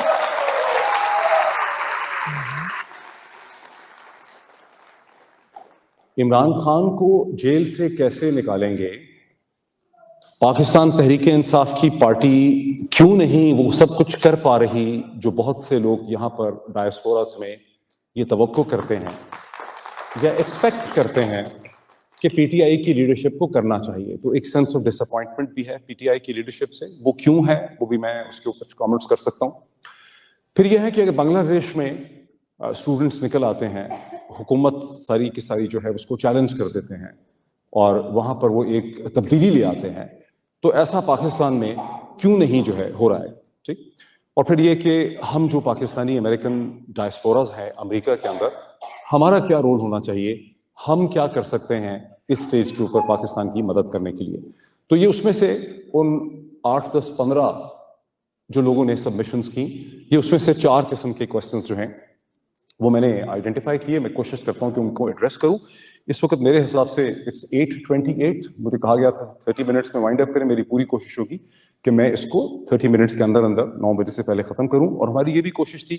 Imran Khan کو جیل سے کیسے نکالیں گے, پاکستان تحریک انصاف کی پارٹی کیوں نہیں وہ سب کچھ کر پا رہی جو بہت سے لوگ یہاں پر ڈائسپورس میں یہ توقع کرتے ہیں یا ایکسپیکٹ کرتے ہیں کہ PTI کی لیڈرشپ کو کرنا چاہیے. تو ایک سینس آف ڈس اپوائنٹمنٹ بھی ہے PTI کی لیڈرشپ سے. وہ کیوں ہے وہ بھی میں اس کے اوپر کچھ کامنٹس کر سکتا ہوں. پھر یہ ہے کہ اگر بنگلہ دیش میں اسٹوڈنٹس نکل آتے ہیں, حکومت ساری کی ساری جو ہے اس کو چیلنج کر دیتے ہیں, اور وہاں پر وہ ایک تبدیلی لے آتے ہیں, تو ایسا پاکستان میں کیوں نہیں جو ہے ہو رہا ہے. ٹھیک. اور پھر یہ کہ ہم جو پاکستانی امریکن ڈائسپوراز ہیں امریکہ کے اندر, ہمارا کیا رول ہونا چاہیے, ہم کیا کر سکتے ہیں اس سٹیج کے اوپر پاکستان کی مدد کرنے کے لیے. تو یہ اس میں سے ان 8-10-15 جو لوگوں نے سبمیشنز کی, یہ اس میں سے 4 قسم کے کویشچنز جو ہیں وہ میں نے آئیڈینٹیفائی کیے. میں کوشش کرتا ہوں کہ ان کو ایڈریس کروں. اس وقت میرے حساب سے اٹس 8:28. مجھے کہا گیا تھا 30 منٹس میں وائنڈ اپ کریں. میری پوری کوشش ہوگی کہ میں اس کو 30 منٹس کے اندر 9 بجے سے پہلے ختم کروں. اور ہماری یہ بھی کوشش تھی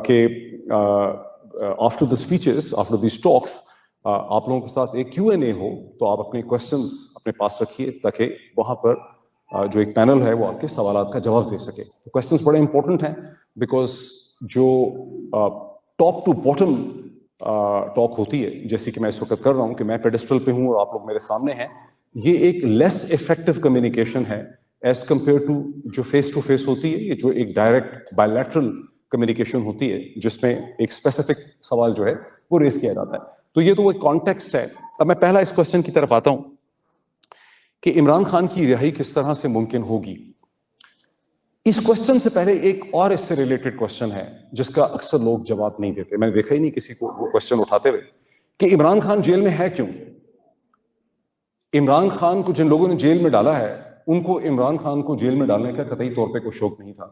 کہ after the speeches, after these talks, آپ لوگوں کے ساتھ ایک Q&A ہو, تو آپ اپنے کویشچنز اپنے پاس رکھیے تاکہ وہاں پر جو ایک پینل ہے وہ آپ کے سوالات کا جواب دے سکے. کویشچنز بڑے امپورٹنٹ ہیں بیکاز جو ٹاپ ٹو باٹم ٹاک ہوتی ہے, جیسے کہ میں اس وقت کر رہا ہوں کہ میں پیڈسٹل پہ ہوں اور آپ لوگ میرے سامنے ہیں, یہ ایک لیس افیکٹو کمیونیکیشن ہے ایز کمپیئر ٹو جو فیس ٹو فیس ہوتی ہے, یہ جو ایک ڈائریکٹ بائیلیٹرل کمیونیکیشن ہوتی ہے جس میں ایک اسپیسیفک سوال جو ہے وہ ریز کیا جاتا ہے. تو یہ تو وہ ایک کانٹیکسٹ ہے. اب میں پہلا اس کوشچن کی طرف آتا ہوں کہ عمران خان کی رہائی کس طرح سے ممکن ہوگی. اس کوشچن سے پہلے ایک اور اس سے ریلیٹڈ کوشچن ہے جس کا اکثر لوگ جواب نہیں دیتے. میں نے دیکھا ہی نہیں کسی کو وہ کوشچن اٹھاتے ہوئے کہ عمران خان جیل میں ہے کیوں. عمران خان کو جن لوگوں نے جیل میں ڈالا ہے ان کو عمران خان کو جیل میں ڈالنے کا قطعی طور پہ کوئی شوق نہیں تھا.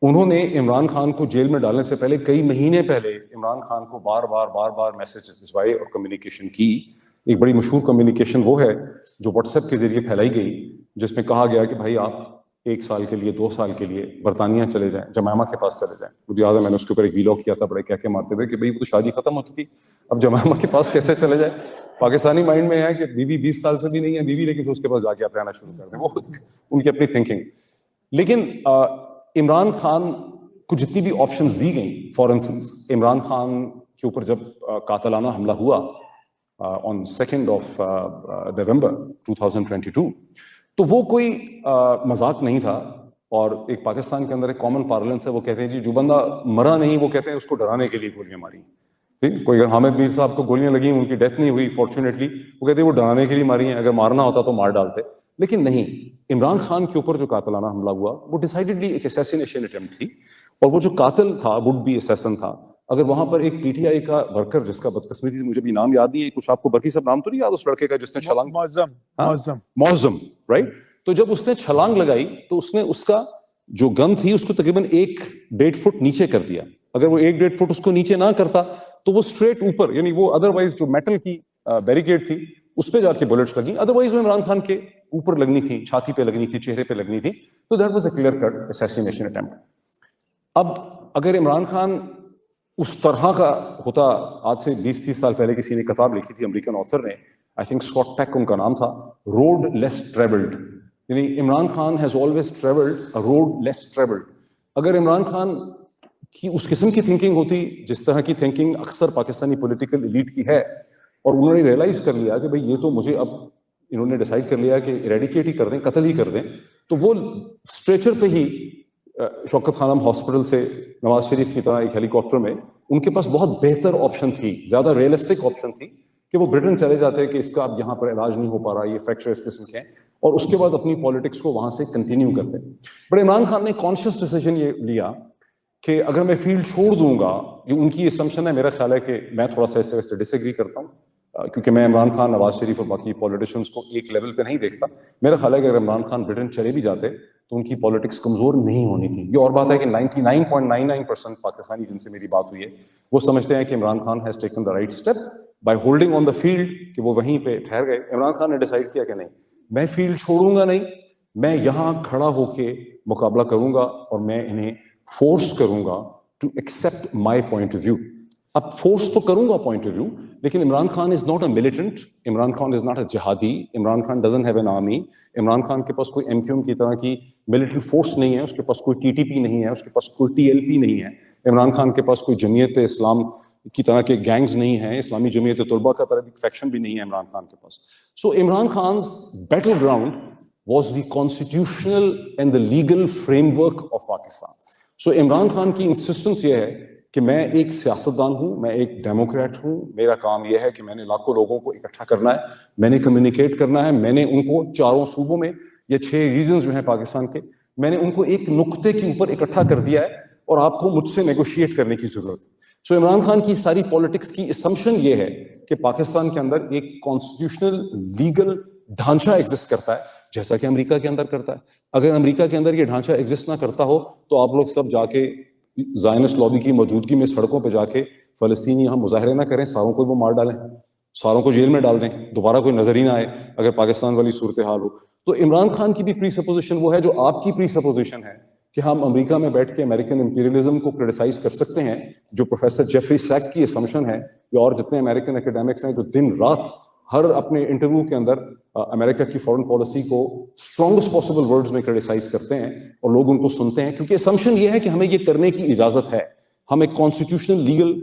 انہوں نے عمران خان کو جیل میں ڈالنے سے پہلے کئی مہینے پہلے عمران خان کو بار بار میسیجز بھجوائے اور کمیونیکیشن کی. ایک بڑی مشہور کمیونیکیشن وہ ہے جو واٹس ایپ کے ذریعے پھیلائی گئی, جس میں کہا گیا کہ بھائی آپ 1 سال کے لیے 2 سال کے لیے برطانیہ چلے جائیں, جمائما کے پاس چلے جائیں. مجھے یاد ہے میں نے اس کے اوپر ایک ویلاگ کیا تھا بڑے کہہ کے مارتے ہوئے کہ بھائی وہ تو شادی ختم ہو چکی, اب جمائما کے پاس کیسے چلے جائیں. پاکستانی مائنڈ میں ہے کہ بیوی 20 سال سے بھی نہیں ہے بیوی, لیکن پھر اس کے پاس جا کے آپ رہنا شروع کر دیں, وہ ان کی اپنی تھنکنگ. لیکن عمران خان کو جتنی بھی آپشنز دی گئیں, فار انسٹنس عمران خان کے اوپر جب قاتلانہ حملہ ہوا on 2nd of November 2022, تو وہ کوئی مذاق نہیں تھا. اور ایک پاکستان کے اندر ایک کامن پارلنس ہے, وہ کہتے ہیں جی جو بندہ مرا نہیں وہ کہتے ہیں اس کو ڈرانے کے لیے گولیاں ماری. کوئی اگر حامد میر صاحب کو گولیاں لگیں, ان کی ڈیتھ نہیں ہوئی فارچونیٹلی, وہ کہتے ہیں وہ ڈرانے کے لیے ماری ہیں, اگر مارنا ہوتا تو مار ڈالتے. لیکن نہیں, عمران خان کے اوپر جو قاتلانہ حملہ ہوا وہ ڈیسائیڈڈلی ایک اسیسینیشن اٹیمپٹ تھی, اور وہ جو قاتل تھا وڈ بی اسیسن تھا. اگر وہاں پر ایک پی ٹی آئی کا ورکر جس کا بدقسمتی سے مجھے بھی نام یاد نہیں ہے, کچھ آپ کو برقی صاحب نام تو نہیں یاد اس لڑکے کا جس نے چھلانگ, معظم رائٹ, تو جب اس نے چھلانگ لگائی تو اس نے اس کا جو گن تھی اس کو تقریباً 1-1.5 فٹ نیچے کر دیا. اگر وہ 1-1.5 فٹ اس کو نیچے نہ کرتا تو وہ اسٹریٹ اوپر, یعنی وہ ادروائز جو میٹل کی بیریکیڈ تھی اس پہ جا کے بلٹس لگی, ادروائز وہ عمران خان کے اوپر لگنی تھی, چھاتی پہ لگنی تھی, چہرے پہ لگنی تھی. تو that was a clear cut assassination attempt. اب اگر عمران خان اس طرح کا ہوتا, آج سے 20-30 سال پہلے کسی نے کتاب لکھی تھی, امریکن آتھر نے, آئی تھنک اسکاٹ پیک ان کا نام تھا, روڈ لیس ٹریولڈ, یعنی Imran Khan has always travelled a road less travelled. اگر عمران خان کی اس قسم کی تھنکنگ ہوتی جس طرح کی تھنکنگ اکثر پاکستانی پولیٹیکل ایلیٹ کی ہے, اور انہوں نے ریئلائز کر لیا کہ بھئی یہ تو مجھے, اب انہوں نے ڈیسائیڈ کر لیا کہ ایریڈیکیٹ ہی کر دیں, قتل ہی کر دیں, تو وہ اسٹریچر پہ ہی شوکت خانم ہاسپٹل سے نواز شریف کی طرح ایک ہیلی کاپٹر میں, ان کے پاس بہت بہتر آپشن تھی, زیادہ ریئلسٹک آپشن تھی کہ وہ برٹن چلے جاتے کہ اس کا اب یہاں پر علاج نہیں ہو پا رہا, یہ فریکچر اس قسم کے ہیں, اور اس کے بعد اپنی پالیٹکس کو وہاں سے کنٹینیو کرتے. بٹ عمران خان نے کانشیس ڈیسیجن یہ لیا کہ اگر میں فیلڈ چھوڑ دوں گا, یہ ان کی اسمپشن ہے, میرا خیال ہے کہ میں تھوڑا سا اس سے ڈس ایگری کرتا ہوں, کیونکہ میں عمران خان, نواز شریف اور باقی پولیٹیشنس کو ایک لیول پہ نہیں دیکھتا. میرا خیال ہے کہ اگر عمران خان برٹن چلے بھی جاتے تو ان کی پالیٹکس کمزور نہیں ہونی تھی. یہ اور بات ہے کہ 99.99% پاکستانی جن سے میری بات ہوئی ہے وہ سمجھتے ہیں کہ Imran Khan has taken the right step by holding on the field, کہ وہ وہیں پہ ٹھہر گئے. عمران خان نے ڈیسائیڈ کیا کہ نہیں, میں فیلڈ چھوڑوں گا نہیں, میں یہاں کھڑا ہو کے مقابلہ کروں گا, اور میں انہیں فورس کروں گا to accept my point of view. اب فورس تو کروں گا پوائنٹ آف ویو, لیکن Imran Khan is not a militant, Imran Khan is not a jihadi, Imran Khan doesn't have an army, Imran Khan کے پاس کوئی ایم کیو ایم کی طرح کی ملٹری فورس نہیں ہے, اس کے پاس کوئی ٹی ٹی پی نہیں ہے, اس کے پاس کوئی ٹی ایل پی نہیں ہے, عمران خان کے پاس کوئی جمعیت اسلام کی طرح کے گینگز نہیں ہیں, اسلامی جمعیت طلبہ کا طرح ایک فیکشن بھی نہیں ہے عمران خان کے پاس. So Imran Khan's battle ground was the constitutional and the legal framework of Pakistan. So Imran Khan کی انسسٹنس یہ ہے کہ میں ایک سیاستدان ہوں, میں ایک ڈیموکریٹ ہوں, میرا کام یہ ہے کہ میں نے لاکھوں لوگوں کو اکٹھا کرنا ہے, میں نے کمیونیکیٹ کرنا ہے, میں نے ان کو 4 صوبوں میں, یہ 6 ریجنز جو ہیں پاکستان کے, میں نے ان کو ایک نقطے کے اوپر اکٹھا کر دیا ہے, اور آپ کو مجھ سے نیگوشیٹ کرنے کی ضرورت ہے. سو عمران خان کی ساری پالیٹکس کی اسمپشن یہ ہے کہ پاکستان کے اندر ایک کانسٹیٹیوشنل لیگل ڈھانچہ ایگزسٹ کرتا ہے, جیسا کہ امریکہ کے اندر کرتا ہے. اگر امریکہ کے اندر یہ ڈھانچہ ایگزسٹ نہ کرتا ہو تو آپ لوگ سب جا کے زائنسٹ لابی کی موجودگی میں سڑکوں پہ جا کے فلسطینی یہاں مظاہرے نہ کریں, ساروں کو وہ مار ڈالیں, ساروں کو جیل میں ڈال دیں, دوبارہ کوئی نظر ہی نہ آئے اگر پاکستان والی صورتحال ہو. تو عمران خان کی بھی پری سپوزیشن وہ ہے جو آپ کی پری سپوزیشن ہے کہ ہم امریکہ میں بیٹھ کے امریکن امپیریلزم کو کرٹیسائز کر سکتے ہیں, جو پروفیسر جیفری سیک کی اسمپشن ہے, یا اور جتنے امریکن اکیڈیمکس ہیں جو دن رات ہر اپنے انٹرویو کے اندر امریکہ کی فورن پالیسی کو اسٹرانگسٹ پاسبل ورڈز میں کرٹیسائز کرتے ہیں, اور لوگ ان کو سنتے ہیں, کیونکہ اسمپشن یہ ہے کہ ہمیں یہ کرنے کی اجازت ہے, ہم ایک کانسٹیٹیوشنل لیگل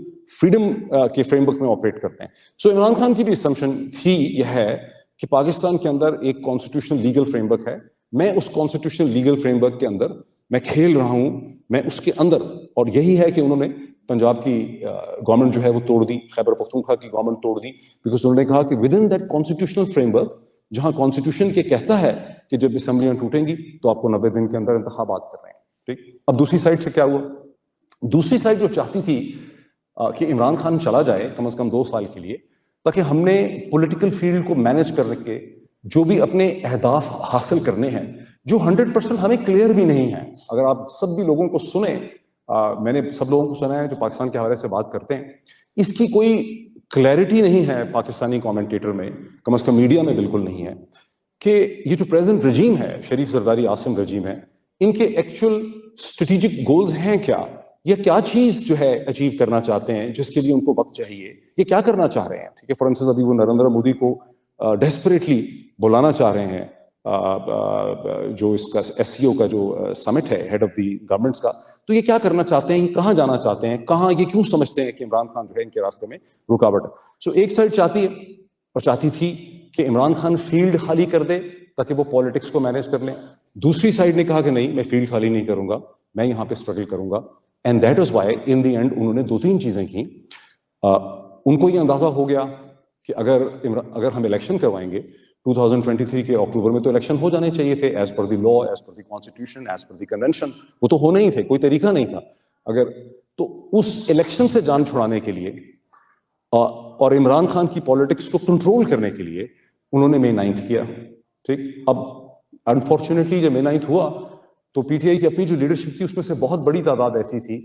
فریڈم کے فریم ورک میں آپریٹ کرتے ہیں. سو عمران خان کی بھی اسمپشن تھی یہ ہے کہ پاکستان کے اندر ایک کانسٹیٹیوشنل لیگل فریم ورک ہے, میں اس کانسٹیٹیوشنل لیگل فریم ورک کے اندر میں کھیل رہا ہوں, میں اس کے اندر, اور یہی ہے کہ انہوں نے پنجاب کی گورنمنٹ جو ہے وہ توڑ دی, خیبر پختونخوا کی گورنمنٹ توڑ دی, بیکاز انہوں نے کہا کہ with in that constitutional frame work, جہاں کانسٹیٹیوشن کے کہتا ہے کہ جب اسمبلیاں ٹوٹیں گی تو آپ کو 90 دن کے اندر انتخابات کر رہے ہیں. ٹھیک, اب دوسری سائڈ سے کیا ہوا, دوسری سائڈ جو چاہتی تھی کہ عمران خان چلا جائے کم از کم 2 سال کے لیے, تاکہ ہم نے پولیٹیکل فیلڈ کو مینج کر کے جو بھی اپنے اہداف حاصل کرنے ہیں جو 100% ہمیں کلیئر بھی نہیں ہے. اگر آپ سب بھی لوگوں کو سنیں, میں نے سب لوگوں کو سنا ہے جو پاکستان کے حوالے سے بات کرتے ہیں, اس کی کوئی کلیئرٹی نہیں ہے پاکستانی کامنٹیٹر میں, کم از کم میڈیا میں بالکل نہیں ہے, کہ یہ جو پریزنٹ رجیم ہے, شریف زرداری عاصم رجیم ہے, ان کے ایکچوئل اسٹریٹجک گولز ہیں کیا, یہ کیا چیز جو ہے اچیو کرنا چاہتے ہیں جس کے لیے ان کو وقت چاہیے, یہ کیا کرنا چاہ رہے ہیں. ٹھیک ہے, فار انسٹنس ابھی وہ نریندر مودی کو ڈیسپریٹلی بلانا چاہ رہے ہیں, جو اس کا ایس سی او کا جو سمٹ ہے ہیڈ آف دی گورنمنٹس کا, تو یہ کیا کرنا چاہتے ہیں, یہ کہاں جانا چاہتے ہیں, کہاں یہ کیوں سمجھتے ہیں کہ عمران خان جو ہے ان کے راستے میں رکاوٹ ہے. سو ایک سائڈ چاہتی ہے اور چاہتی تھی کہ عمران خان فیلڈ خالی کر دے تاکہ وہ پالیٹکس کو مینیج کر لیں. دوسری سائڈ نے کہا کہ نہیں, میں فیلڈ خالی نہیں کروں گا, میں یہاں پہ اسٹرگل کروں گا. And that is why in the end انہوں نے 2-3 چیزیں کی. ان کو یہ اندازہ ہو گیا کہ اگر ہم الیکشن کروائیں گے 2023 کے اکتوبر میں, تو الیکشن ہو جانے چاہیے تھے as per the law, as per the constitution, as per the convention. وہ تو ہونے ہی تھے, کوئی طریقہ نہیں تھا. اگر تو اس الیکشن سے جان چھڑانے کے لیے اور عمران خان کی پالیٹکس کو کنٹرول کرنے کے لیے انہوں نے May 9 کیا. ٹھیک, اب انفارچونیٹلی جب May 9 ہوا تو پی ٹی آئی کی اپنی جو لیڈرشپ تھی اس میں سے بہت بڑی تعداد ایسی تھی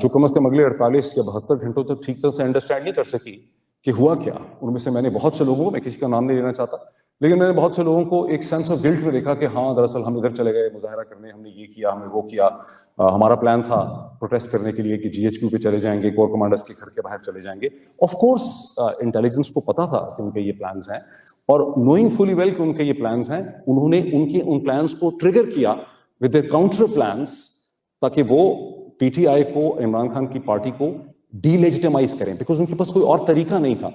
جو کم از کم اگلے 48 یا 72 گھنٹوں تک ٹھیک طرح سے انڈرسٹینڈ نہیں کر سکی کہ ہوا کیا. ان میں سے میں نے بہت سے لوگوں کو, میں کسی کا نام نہیں لینا چاہتا, لیکن میں نے بہت سے لوگوں کو ایک سینس آف گلٹ میں دیکھا کہ ہاں دراصل ہم ادھر چلے گئے مظاہرہ کرنے, ہم نے یہ کیا, ہم نے وہ کیا, ہمارا پلان تھا پروٹیسٹ کرنے کے لیے کہ جی ایچ کیو پہ چلے جائیں گے, کور کمانڈرز کے گھر کے باہر چلے جائیں گے. آف کورس انٹیلیجنس کو پتا تھا کہ ان کے یہ پلانز ہیں, اور نوئنگ فلی ویل کہ ان کے یہ پلانز ہیں, انہوں نے ان پلانز کو ٹریگر کیا ود دیئر کاؤنٹر پلانز تاکہ وہ پی ٹی آئی کو, عمران خان کی پارٹی کو ڈی لیجیٹمائز کریں, بیکاز ان کے پاس کوئی اور طریقہ نہیں تھا.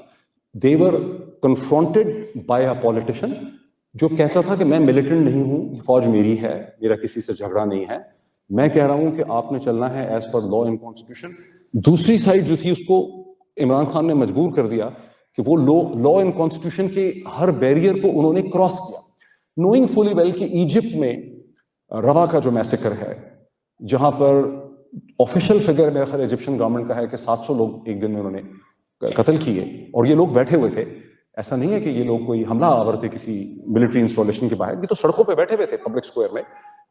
They were confronted by a politician جو کہتا تھا کہ میں ملیٹنٹ نہیں ہوں, یہ فوج میری ہے, میرا کسی سے جھگڑا نہیں ہے, میں کہہ رہا ہوں کہ آپ نے چلنا ہے as per law and constitution. دوسری سائڈ جو تھی اس کو عمران خان نے مجبور کر دیا کہ وہ لا اینڈ کانسٹیٹیوشن کے ہر بیریئر کو انہوں نے کراس کیا, نوئنگ فلی ویل کہ ایجپٹ میں روا کا جو میسیکر ہے, جہاں پر آفیشیل فگر میرا خیال ایجپشن گورنمنٹ کا ہے کہ 700 لوگ ایک دن میں انہوں نے قتل کیے, اور یہ لوگ بیٹھے ہوئے تھے. ایسا نہیں ہے کہ یہ لوگ کوئی حملہ آور تھے کسی ملٹری انسٹالیشن کے باہر, یہ تو سڑکوں پہ بیٹھے ہوئے تھے پبلک اسکوائر میں,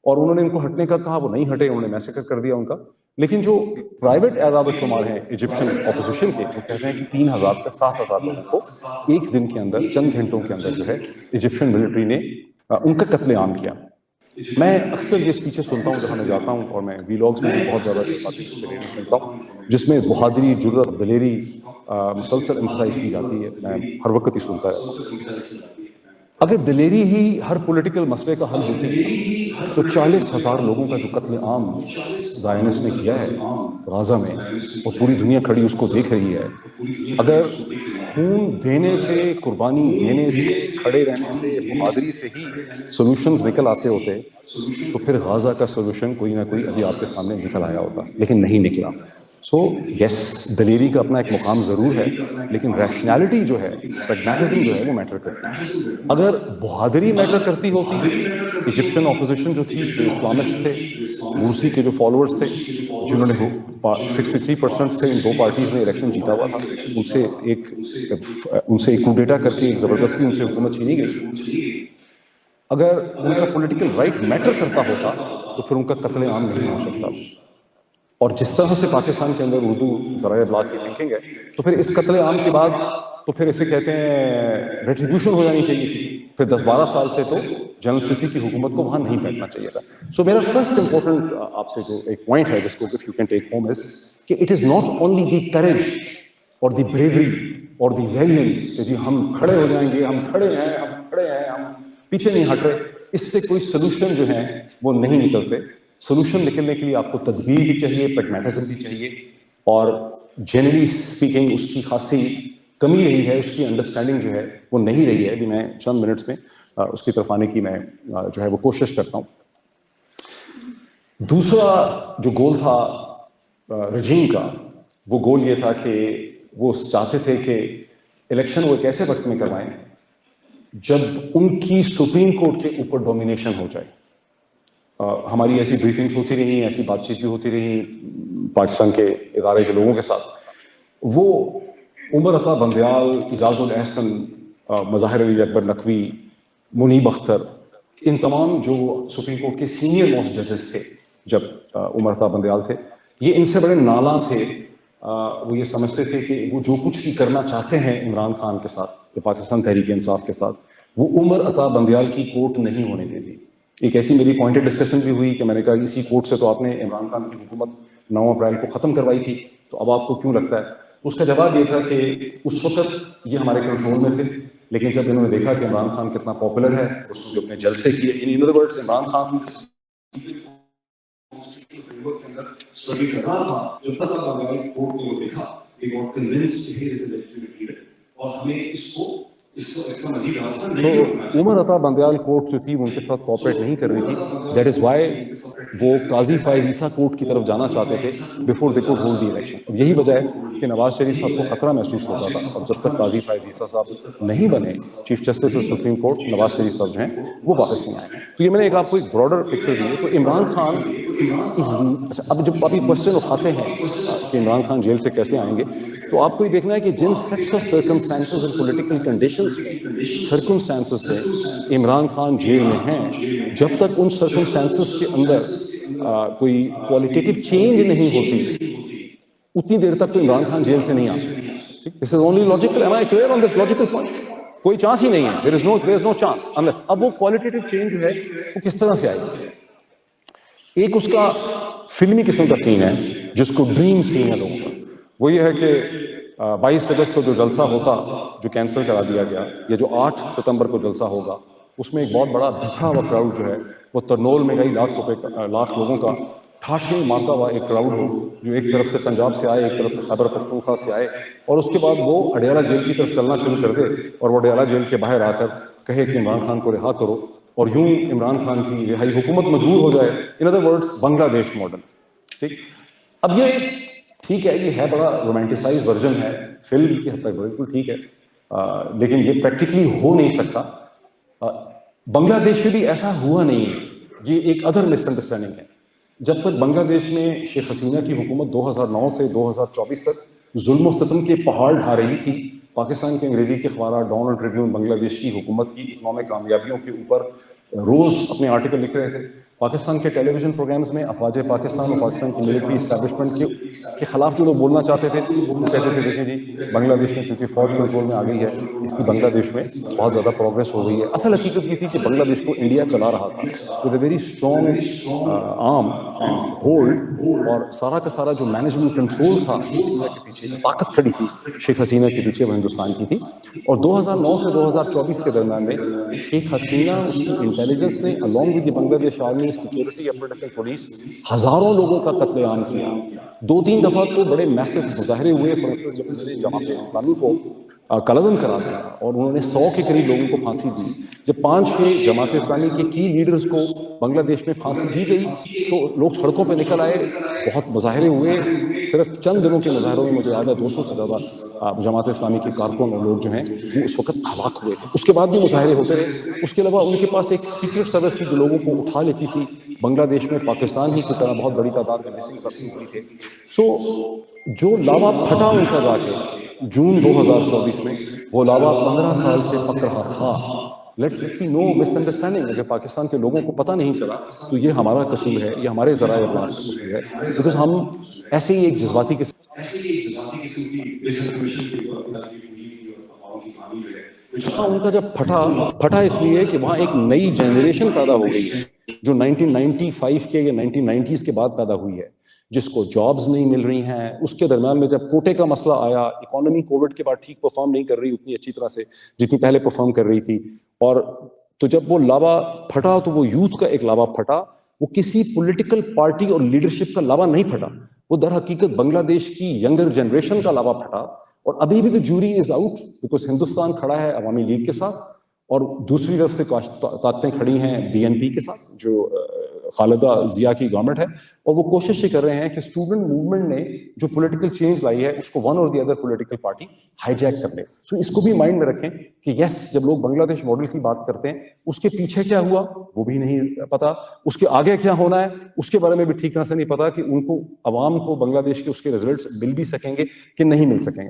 اور انہوں نے ان کو ہٹنے کا کہا, وہ نہیں ہٹے, انہوں نے میسیکر کر دیا ان کا. لیکن جو پرائیویٹ اعداد و شمار ہیں ایجپشن اپوزیشن کے, وہ کہتے ہیں کہ 3000 سے 7000 لوگوں کو ایک دن کے اندر, چند گھنٹوں کے اندر جو ہے ایجپشن ملٹری نے ان کا قتل عام کیا. میں اکثر یہ اسپیچیں سنتا ہوں جہاں میں جاتا ہوں, اور میں ویلاگس میں بہت زیادہ باتیں سنتا ہوں جس میں بہادری, جرأت, دلیری مسلسل امفسائز کی جاتی ہے. میں ہر وقت ہی سنتا ہے. اگر دلیری ہی ہر پولیٹیکل مسئلے کا حل ہوتی تو 40,000 لوگوں کا جو قتل عام زائنسٹ نے کیا ہے غزہ میں, اور پوری دنیا کھڑی اس کو دیکھ رہی ہے, اگر خون دینے سے, قربانی دینے سے, کھڑے رہنے سے, بہادری سے ہی سولوشنز نکل آتے ہوتے تو پھر غزہ کا سولوشن کوئی نہ کوئی ابھی آپ کے سامنے نکل آیا ہوتا, لیکن نہیں نکلا. سو یس, دلیری کا اپنا ایک مقام ضرور ہے, لیکن ریشنالٹی جو ہے, پریگمیٹزم جو ہے, وہ میٹر کرتی ہے. اگر بہادری میٹر کرتی ہوتی, ایجپشین اپوزیشن جو تھی, جو اسلامسٹ تھے, مرسی کے جو فالوورز تھے, جنہوں نے 63% سے ان 2 پارٹیز نے الیکشن جیتا ہوا تھا, ان سے ایک کوڈیٹا کر کے ایک زبردستی ان سے حکومت چھینی گئی. اگر ان کا پولیٹیکل رائٹ میٹر کرتا ہوتا تو پھر ان کا قتل عام نہیں ہو سکتا. اور جس طرح سے پاکستان کے اندر اردو ذرائع ابلاغ کی تھنکنگ ہے, تو پھر اس قتل عام کے بعد تو پھر اسے کہتے ہیں ریٹریبیوشن ہو جانی چاہیے تھی. پھر 10-12 سال سے تو جنرل سیسی کی حکومت کو وہاں نہیں بیٹھنا چاہیے تھا. سو میرا فرسٹ امپورٹنٹ آپ سے جو ایک پوائنٹ ہے جس کو if you can take home is کہ it is not only the courage اور دی بریوری اور دی ویلینس کہ جی ہم کھڑے ہو جائیں گے, ہم کھڑے ہیں, ہم کھڑے ہیں, ہم پیچھے نہیں ہٹ رہے, اس سے کوئی سولوشن جو ہیں وہ نہیں نکلتے. سولوشن نکلنے کے لیے آپ کو تدبیر بھی چاہیے, پریگمیٹزم بھی چاہیے, اور جنرلی اسپیکنگ اس کی خاصی کمی رہی ہے, اس کی انڈرسٹینڈنگ جو ہے وہ نہیں رہی ہے. ابھی میں چند منٹس میں اس کی طرف آنے کی میں جو ہے وہ کوشش کرتا ہوں. دوسرا جو گول تھا رجیم کا, وہ گول یہ تھا کہ وہ چاہتے تھے کہ الیکشن وہ ایک ایسے وقت میں کروائیں جب ان کی سپریم کورٹ کے اوپر ڈومینیشن ہو جائے. ہماری ایسی بریفنگز ہوتی رہی, ایسی بات چیت بھی ہوتی رہی پاکستان کے ادارے کے لوگوں کے ساتھ. وہ عمر عطا بندیال, اعجاز الاحسن, مظاہر علی اکبر نقوی, منیب اختر، ان تمام جو سپریم کورٹ کے سینئر موسٹ ججز تھے جب عمر عطا بندیال تھے، یہ ان سے بڑے نالاں تھے. وہ یہ سمجھتے تھے کہ وہ جو کچھ بھی کرنا چاہتے ہیں عمران خان کے ساتھ یا پاکستان تحریک انصاف کے ساتھ، وہ عمر عطا بندیال کی کورٹ نہیں ہونے دیتی. ایک ایسی میری پوائنٹڈ ڈسکشن بھی ہوئی کہ میں نے کہا اسی کورٹ سے تو آپ نے عمران خان کی حکومت 9 اپریل کو ختم کروائی تھی، تو اب آپ کو کیوں لگتا ہے؟ اس کا جواب یہ تھا کہ اس وقت یہ ہمارے کنٹرول میں تھے، لیکن جب انہوں نے دیکھا کہ عمران خان کتنا پاپولر ہے، اس نے جو اپنے جلسے کیے، in other words Imran Khan study کر رہا تھا، جب تک کورٹ نے وہ دیکھا کہ وہ کنونسڈ ہے ایز اے لیجسلیٹو لیڈر اور ہمیں اس کا مزید راستہ نہیں ہونا. عمر عطا بندیال کورٹ جو تھی وہ ان کے ساتھ کوآپریٹ نہیں کر رہی تھی. دیٹ از وائی وہ قاضی فائز عیسیٰ کورٹ کی طرف جانا چاہتے تھے before they could hold the election. اور یہی وجہ ہے کہ نواز شریف صاحب کو خطرہ محسوس ہوتا تھا، اور جب تک قاضی فائز عیسیٰ صاحب نہیں بنے chief justice of supreme court, Nawaz Sharif sahib جو ہیں وہ واپس نہیں آئے. تو یہ میں نے آپ کو ایک براڈر پکچر دی ہے. تو عمران خان اچھا، اب جب آپ یہ کوشچن اٹھاتے ہیں کہ عمران خان جیل سے کیسے آئیں گے، تو آپ کو یہ دیکھنا ہے کہ جن سیٹس آف سرکمسٹانسز اور پولیٹیکل کنڈیشنز سرکمسٹانسز سے عمران خان جیل میں ہیں، جب تک ان سرکمسٹانسز کے اندر کوئی کوالٹیٹیو چینج نہیں ہوتی، اتنی دیر تک تو عمران خان جیل سے نہیں آ سکتے. This is only logical. Am I clear on this logical point? کوئی چانس ہی نہیں ہے. There is no chance unless. اب وہ کوالٹیٹیو چینج جو ہے وہ کس طرح سے آئے گی؟ ایک اس کا فلمی قسم کا سین ہے جس کو ڈریم سین ہے لوگوں کا. وہ یہ ہے کہ 22 اگست کو جو جلسہ ہوتا جو کینسل کرا دیا گیا، یا جو 8 ستمبر کو جلسہ ہوگا، اس میں ایک بہت بڑا بکھرا ہوا کراؤڈ جو ہے وہ ترنول میں کئی لاکھ لوگوں کا ٹھاٹھے مارتا ہوا ایک کراؤڈ ہو، جو ایک طرف سے پنجاب سے آئے، ایک طرف سے خیبر پختونخوا سے آئے، اور اس کے بعد وہ اڈیالہ جیل کی طرف چلنا شروع کر دے، اور وہ اڈیالہ جیل کے باہر آ کر کہے کہ عمران خان کو رہا کرو، اور یوں عمران خان کی رہائی حکومت مجبور ہو جائے. ان ادر ورڈز بنگلہ دیش ماڈل. ٹھیک. اب یہ ٹھیک ہے، یہ ہے بڑا رومانٹیسائز ورژن ہے فلم کی حد تک، بالکل ٹھیک ہے، لیکن یہ پریکٹیکلی ہو نہیں سکتا. بنگلہ دیش میں بھی ایسا ہوا نہیں ہے. یہ ایک ادر مس انڈرسٹینڈنگ ہے. جب تک بنگلہ دیش میں شیخ حسینہ کی حکومت 2009 سے 2024 تک ظلم و ستم کے پہاڑ ڈھا رہی تھی، پاکستان کے انگریزی کے اخبارات ڈان اور ٹریبیون بنگلہ دیش کی حکومت کی اکنامک کامیابیوں کے اوپر روز اپنے آرٹیکل لکھ رہے تھے. پاکستان کے ٹیلی ویژن پروگرامز میں افواج پاکستان اور پاکستان کی ملٹری اسٹیبلشمنٹ کے خلاف جو لوگ بولنا چاہتے تھے وہ کہتے تھے دیکھیں جی بنگلہ دیش میں چونکہ فوج کنٹرول میں آ گئی ہے، اس کی بنگلہ دیش میں بہت زیادہ پروگرس ہو گئی ہے. اصل حقیقت یہ تھی کہ بنگلہ دیش کو انڈیا چلا رہا تھا with a very strong arm and hold, اور سارا کا سارا جو مینجمنٹ کنٹرول تھا حسینہ کے پیچھے، طاقت کھڑی تھی شیخ حسینہ کے پیچھے، وہ ہندوستان کی تھی. اور 2009 سے 2024 کے درمیان میں شیخ حسینہ، اس کی انٹیلیجنس نے along with the بنگلہ دیش army, security apparatus and police, ہزاروں لوگوں کا قتل عام کیا. 2-3 دفعہ تو بڑے میسو مظاہرے ہوئے. فار انسٹنس جب انہوں نے جماعت اسلامی کو قلعدم کرا دیا اور انہوں نے 100 کے قریب لوگوں کو پھانسی دی، جب 5-6 جماعت اسلامی کے کی لیڈرز کو بنگلہ دیش میں پھانسی دی گئی تو لوگ سڑکوں پہ نکل آئے، بہت مظاہرے ہوئے. صرف چند دنوں کے مظاہروں میں مجھے یاد ہے 200 سے زیادہ جماعت اسلامی کے کارکن اور لوگ جو ہیں وہ اس وقت ہلاک ہوئے. اس کے بعد بھی مظاہرے ہوتے رہے. اس کے علاوہ ان کے پاس ایک سیکرٹ سروس تھی جو لوگوں کو اٹھا لیتی تھی. بنگلہ دیش میں پاکستان ہی کی طرح بہت بڑی تعداد میں مسنگ پرسنز بھی تھے. سو جو لاوا پھٹا ان کا جا کے جون 2024 میں، وہ لاوا 15 سال سے پک رہا تھا. Let's be no misunderstanding. اگر پاکستان کے لوگوں کو پتہ نہیں چلا تو یہ ہمارا قصور ہے، یہ ہمارے ذرائع ابلاغ کا قصور ہے، بیکاز ہم ایسے ہی ایک جذباتی ان کا جب پھٹا اس لیے کہ وہاں ایک نئی جنریشن پیدا ہو گئی ہے جو 1995 کے یا 1990s کے بعد پیدا ہوئی ہے، جس کو جابز نہیں مل رہی ہیں. اس کے درمیان میں جب کوٹے کا مسئلہ آیا، اکانومی کووڈ کے بعد ٹھیک پرفارم نہیں کر رہی اتنی اچھی طرح سے جتنی پہلے پرفارم کر رہی تھی، اور تو جب وہ لاوا پھٹا تو وہ یوتھ کا ایک لاوا پھٹا. وہ کسی پولیٹیکل پارٹی اور لیڈرشپ کا لاوا نہیں پھٹا، وہ در حقیقت بنگلہ دیش کی ینگر جنریشن کا لاوا پھٹا. اور ابھی بھی جوری از آؤٹ، بیکاز ہندوستان کھڑا ہے عوامی لیگ کے ساتھ، اور دوسری طرف سے طاقتیں کھڑی ہیں BNP کے ساتھ جو خالدہ ضیاء کی گورنمنٹ ہے، اور وہ کوشش یہ کر رہے ہیں کہ اسٹوڈنٹ موومنٹ نے جو پولیٹیکل چینج لائی ہے اس کو ون اور the other political party high Jack کر لے. سو اس کو بھی مائنڈ میں رکھیں کہ یس، جب لوگ بنگلہ دیش ماڈل کی بات کرتے ہیں اس کے پیچھے کیا ہوا وہ بھی نہیں پتا، اس کے آگے کیا ہونا ہے اس کے بارے میں بھی ٹھیک طرح سے نہیں پتا کہ ان کو عوام کو بنگلہ دیش کے اس کے ریزلٹس مل بھی سکیں گے کہ نہیں مل سکیں گے.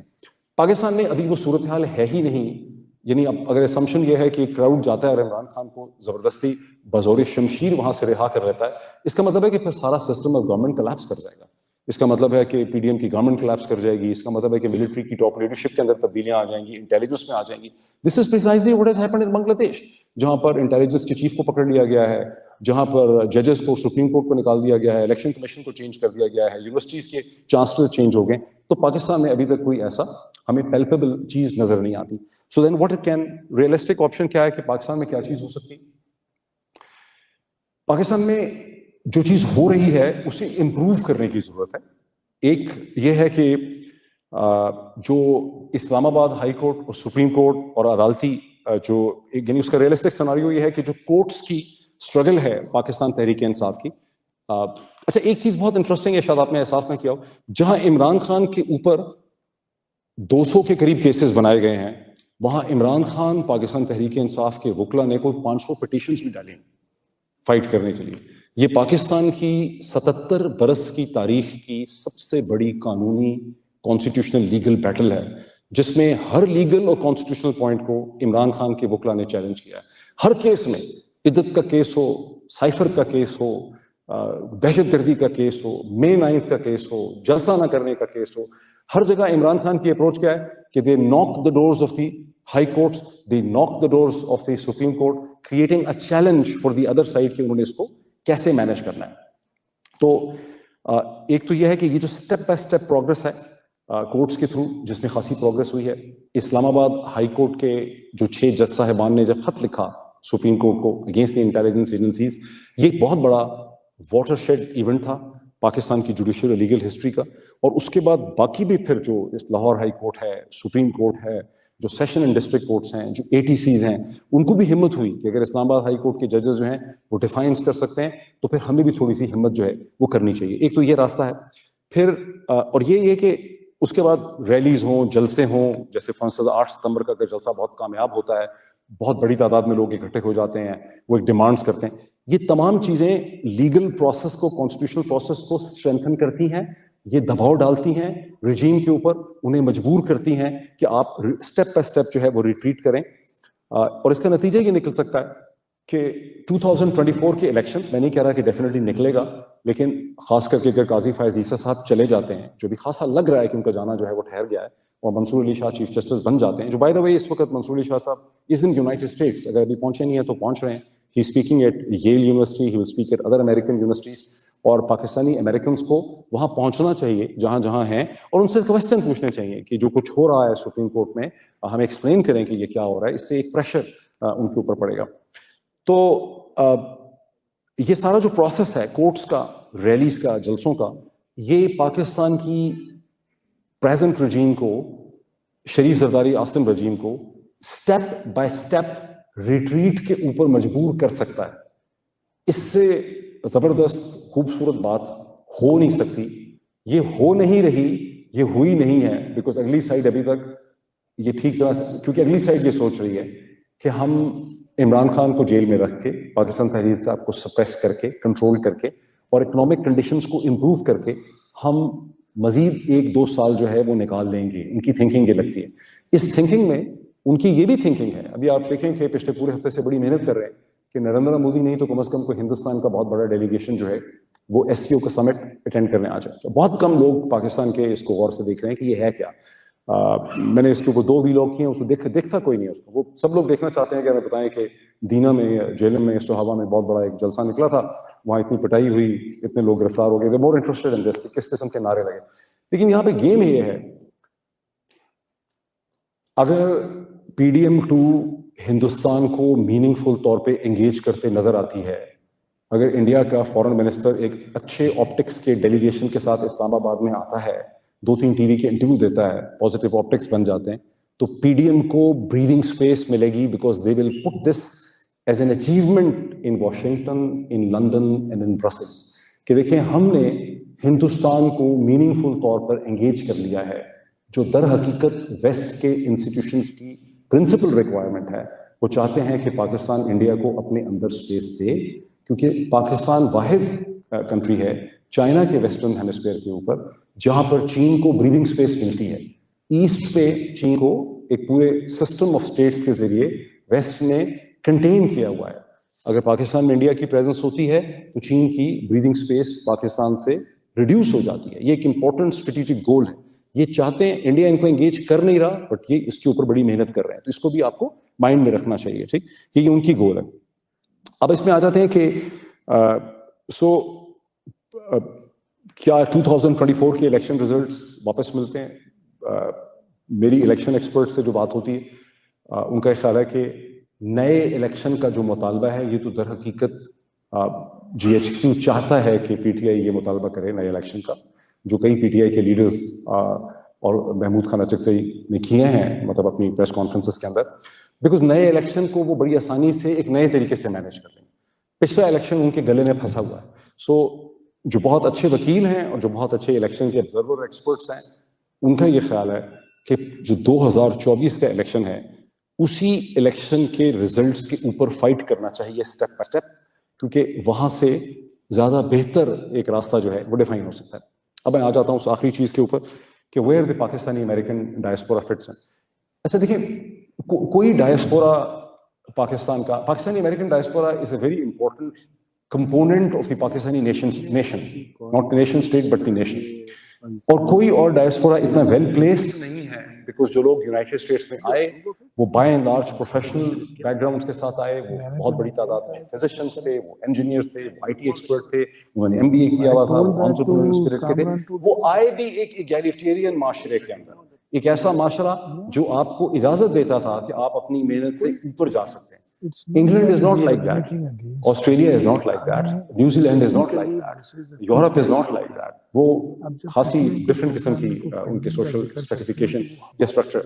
پاکستان میں ابھی وہ صورتحال ہے ہی نہیں یعنی اب اگر اسمپشن یہ ہے کہ کراؤڈ جاتا ہے اور عمران خان کو زبردستی بزور شمشیر وہاں سے رہا کر رہتا ہے, اس کا مطلب ہے کہ پھر سارا سسٹم آف گورنمنٹ کلیپس کر جائے گا. اس کا مطلب ہے کہ پی ڈی ایم کی گورنمنٹ کلیپس کر جائے گی. اس کا مطلب ہے کہ ملٹری کی ٹاپ لیڈرشپ کے اندر تبدیلیاں آ جائیں گی, انٹیلیجنس میں آ جائیں گی. This is precisely what has happened in Bangladesh, جہاں پر انٹیلیجنس کے چیف کو پکڑ لیا گیا ہے, جہاں پر ججز کو سپریم کورٹ کو نکال دیا گیا ہے, الیکشن کمیشن کو چینج کر دیا گیا ہے, یونیورسٹیز کے چانسلر چینج ہو گئے. تو پاکستان میں ابھی تک کوئی ایسا ہمیں پیلپیبل چیز نظر نہیں آتی. سو دین واٹ کین ریئلسٹک آپشن کیا ہے کہ پاکستان میں کیا چیز ہو سکتی؟ پاکستان میں جو چیز ہو رہی ہے اسے امپروو کرنے کی ضرورت ہے. ایک یہ ہے کہ جو اسلام آباد ہائی کورٹ اور سپریم کورٹ اور عدالتی جو یعنی اس کا ریئلسٹک سیناریو یہ ہے کہ جو کورٹس کی اسٹرگل ہے پاکستان تحریک انصاف کی. اچھا ایک چیز بہت انٹرسٹنگ ہے, شاید آپ نے احساس نہ کیا ہو, جہاں عمران خان کے اوپر 200 کے قریب کیسز بنائے گئے ہیں, وہاں عمران خان پاکستان تحریک انصاف کے وکلا نے کوئی 500 پٹیشنز بھی ڈالیں فائٹ کرنے کے لیے. یہ پاکستان کی 77 برس کی تاریخ کی سب سے بڑی قانونی کانسٹیٹیوشنل لیگل بیٹل ہے, جس میں ہر لیگل اور کانسٹیٹیوشنل پوائنٹ کو عمران خان کے وکلا نے چیلنج کیا ہے. ہر کیس میں, عدت کا کیس ہو, سائفر کا کیس ہو, دہشت گردی کا کیس ہو, مئی 9 کا کیس ہو, جلسہ نہ کرنے کا کیس ہو, ہر جگہ عمران خان کی اپروچ کیا ہے کہ they knock the doors of the high courts, they knock the doors of the supreme court, creating a challenge for the other side کہ انہوں نے اس کو کیسے مینج کرنا ہے. تو ایک تو یہ ہے کہ یہ جو اسٹیپ بائی اسٹیپ پروگرس ہے کورٹس کے تھرو, جس میں خاصی پروگرس ہوئی ہے. اسلام آباد ہائی کورٹ کے جو 6 جج صاحبان نے جب خط لکھا سپریم کورٹ کو اگینسٹ دی انٹیلیجنس ایجنسیز, یہ ایک بہت بڑا واٹر شیڈ ایونٹ تھا پاکستان کی جوڈیشل اور لیگل ہسٹری کا. اور اس کے بعد باقی بھی پھر جو لاہور ہائی کورٹ ہے, سپریم کورٹ ہے, جو سیشن اینڈ ڈسٹرکٹ کورٹس ہیں, جو اے ٹی سیز ہیں, ان کو بھی ہمت ہوئی کہ اگر اسلام آباد ہائی کورٹ کے ججز جو ہیں وہ ڈیفائنس کر سکتے ہیں تو پھر ہمیں بھی تھوڑی سی ہمت جو ہے وہ کرنی چاہیے. ایک تو یہ راستہ ہے. پھر اور یہ کہ اس کے بعد ریلیز ہوں, جلسے ہوں, جیسے فار انسٹنس 8 ستمبر کا جلسہ بہت کامیاب ہوتا ہے, بہت بڑی تعداد میں لوگ اکٹھے ہو جاتے ہیں, وہ ایک ڈیمانڈس کرتے ہیں. یہ تمام چیزیں لیگل پروسیس کو, کانسٹیٹیوشنل پروسیس کو اسٹرینتھن کرتی ہیں, یہ دباؤ ڈالتی ہیں رجیم کے اوپر, انہیں مجبور کرتی ہیں کہ آپ اسٹیپ بائی اسٹیپ جو ہے وہ ریٹریٹ کریں. اور اس کا نتیجہ یہ نکل سکتا ہے کہ 2024 کے الیکشنز, میں نہیں کہہ رہا کہ ڈیفینیٹلی نکلے گا, لیکن خاص کر کے اگر قاضی فائز عیسیٰ صاحب چلے جاتے ہیں, جو بھی خاصا لگ رہا ہے کہ ان کا جانا جو ہے وہ ٹھہر گیا ہے, اور منصور علی شاہ چیف جسٹس بن جاتے ہیں, جو بائی دا وے اس وقت منصور علی شاہ صاحب از ان یونائٹڈ اسٹیٹس, اگر ابھی پہنچے نہیں ہیں تو پہنچ رہے ہیں. He speaking at Yale university, he will speak at other American universities, اور پاکستانی امریکنس کو وہاں پہنچنا چاہیے جہاں جہاں ہیں, اور ان سے کویسچن پوچھنے چاہیے کہ جو کچھ ہو رہا ہے سپریم کورٹ میں, ہمیں ایکسپلین کریں کہ یہ کیا ہو رہا ہے. اس سے ایک پریشر ان کے اوپر پڑے گا. تو یہ سارا جو پروسیس ہے کورٹس کا, ریلیز کا, جلسوں کا, یہ پاکستان کی پریزنٹ رجیم کو, شریف زرداری عاصم رجیم کو سٹیپ بائی سٹیپ ریٹریٹ کے اوپر مجبور کر سکتا ہے. اس سے زبردست خوبصورت بات ہو نہیں سکتی. یہ ہو نہیں رہی, یہ ہوئی نہیں ہے, بیکاز اگلی سائڈ ابھی تک یہ ٹھیک طرح سے, کیونکہ اگلی سائڈ یہ سوچ رہی ہے کہ ہم عمران خان کو جیل میں رکھ کے, پاکستان تحریک انصاف کو سپریس کر کے, کنٹرول کر کے, اور اکنامک کنڈیشنز کو امپروو کر کے ہم مزید 1-2 سال جو ہے وہ نکال لیں گے. ان کی تھنکنگ یہ لگتی ہے. اس تھنکنگ میں ان کی یہ بھی تھنکنگ ہے, ابھی آپ دیکھیں کہ پچھلے پورے ہفتے سے بڑی محنت کر رہے ہیں کہ نریندر مودی نہیں تو کم از کم کوئی ہندوستان کا بہت بڑا ڈیلیگیشن جو ہے وہ ایس سی او کا سمٹ اٹینڈ کرنے آ جائے. بہت کم لوگ پاکستان کے اس کو غور سے دیکھ رہے ہیں کہ یہ ہے کیا. میں نے اس کے اوپر 2 ویلاگ کیے ہیں, اس کو دیکھتا کوئی نہیں ہے اس کو. وہ سب لوگ دیکھنا چاہتے ہیں کہ ہمیں بتائیں کہ دینا میں, جیلم میں, سہاوا میں بہت بڑا ایک جلسہ نکلا تھا, وہاں اتنی پٹائی ہوئی, اتنے لوگ گرفتار ہو گئے. مور انٹرسٹڈ ان دس کہ کس قسم کے نعرے لگے. لیکن یہاں پہ گیم یہ ہے, اگر پی ڈی ایم 2 ہندوستان کو میننگ فل طور پہ انگیج کرتے نظر آتی ہے, اگر انڈیا کا فورن منسٹر ایک اچھے آپٹکس کے ڈیلیگیشن کے ساتھ اسلام آباد میں آتا ہے, 2-3 ٹی وی کے انٹرویو دیتا ہے, پازیٹیو آپٹکس بن جاتے ہیں, تو پی ڈی ایم کو بریدنگ اسپیس ملے گی, because they will put this as an achievement in Washington, in London and in Brussels, کہ دیکھیں ہم نے ہندوستان کو میننگ فل طور پر انگیج کر لیا ہے, جو در حقیقت ویسٹ کے انسٹیٹیوشنز کی پرنسپل ریکوائرمنٹ ہے. وہ چاہتے ہیں کہ پاکستان انڈیا کو اپنے اندر سپیس دے, کیونکہ پاکستان واحد کنٹری ہے چائنا کے ویسٹرن ہیمسفیئر کے اوپر جہاں پر چین کو بریدنگ سپیس ملتی ہے. ایسٹ پہ چین کو ایک پورے سسٹم آف اسٹیٹس کے ذریعے ویسٹ نے کنٹین کیا ہوا ہے. اگر پاکستان میں انڈیا کی پریزنس ہوتی ہے تو چین کی بریدنگ سپیس پاکستان سے ریڈیوس ہو جاتی ہے. یہ ایک امپورٹنٹ اسٹریٹجک گول ہے. یہ چاہتے ہیں, انڈیا ان کو انگیج کر نہیں رہا, بٹ یہ اس کے اوپر بڑی محنت کر رہے ہیں. تو اس کو بھی آپ کو مائنڈ میں رکھنا چاہیے, ٹھیک, کہ یہ ان کی گول ہے. اب اس میں آ جاتے ہیں کہ کیا 2024 کے الیکشن ریزلٹس واپس ملتے ہیں. میری الیکشن ایکسپرٹ سے جو بات ہوتی ہے ان کا خیال ہے کہ نئے الیکشن کا جو مطالبہ ہے یہ تو در حقیقت جی ایچ کیو چاہتا ہے کہ پی ٹی آئی یہ مطالبہ کرے نئے الیکشن کا, جو کئی پی ٹی آئی کے لیڈرز اور محمود خان اچکزئی نے کیے ہیں مطلب اپنی پریس کانفرنسز کے اندر, بیکاز نئے الیکشن کو وہ بڑی آسانی سے ایک نئے طریقے سے مینیج کر لیں گے. پچھلا الیکشن ان کے گلے میں پھنسا ہوا ہے. سو جو بہت اچھے وکیل ہیں اور جو بہت اچھے الیکشن کے آبزرور ایکسپرٹس ہیں, ان کا یہ خیال ہے کہ جو 2024 کا الیکشن ہے اسی الیکشن کے ریزلٹس کے اوپر فائٹ کرنا چاہیے اسٹیپ بائی اسٹیپ, کیونکہ وہاں سے زیادہ بہتر ایک راستہ جو ہے وہ ڈیفائن ہو سکتا ہے. اب میں آ جاتا ہوں اس آخری چیز کے اوپر کہ where the Pakistani American diaspora fits ہیں. اچھا دیکھیں, کوئی ڈائسپورا پاکستان کا, Pakistani American diaspora is a very important component of the Pakistani nation, not the nation state but the nation. اور کوئی اور ڈائسپورا اتنا ویل پلیسڈ نہیں ہے, بیکاز جو لوگ یونائٹیڈ اسٹیٹس میں آئے وہ by and large professional back grounds کے ساتھ آئے. وہ بہت بڑی تعداد میں فزیشینس تھے, وہ انجینئرس تھے, وہ آئی ٹی ایکسپرٹ تھے, انہوں نے MBA کیا ہوا تھا, وہ انٹرپرینیور اسپرٹ کے تھے. وہ آئے بھی ایک ایگیلیٹیرین معاشرے کے اندر, ایک ایسا معاشرہ جو آپ کو اجازت دیتا تھا کہ آپ اپنی محنت سے اوپر جا سکتے ہیں. England is not like that. Australia is not like that. New Zealand is not like that. Europe is not like that. وہ خاصی ڈفرینٹ قسم کی ان کے سوشل اسپیسیفکیشن یا اسٹرکچر.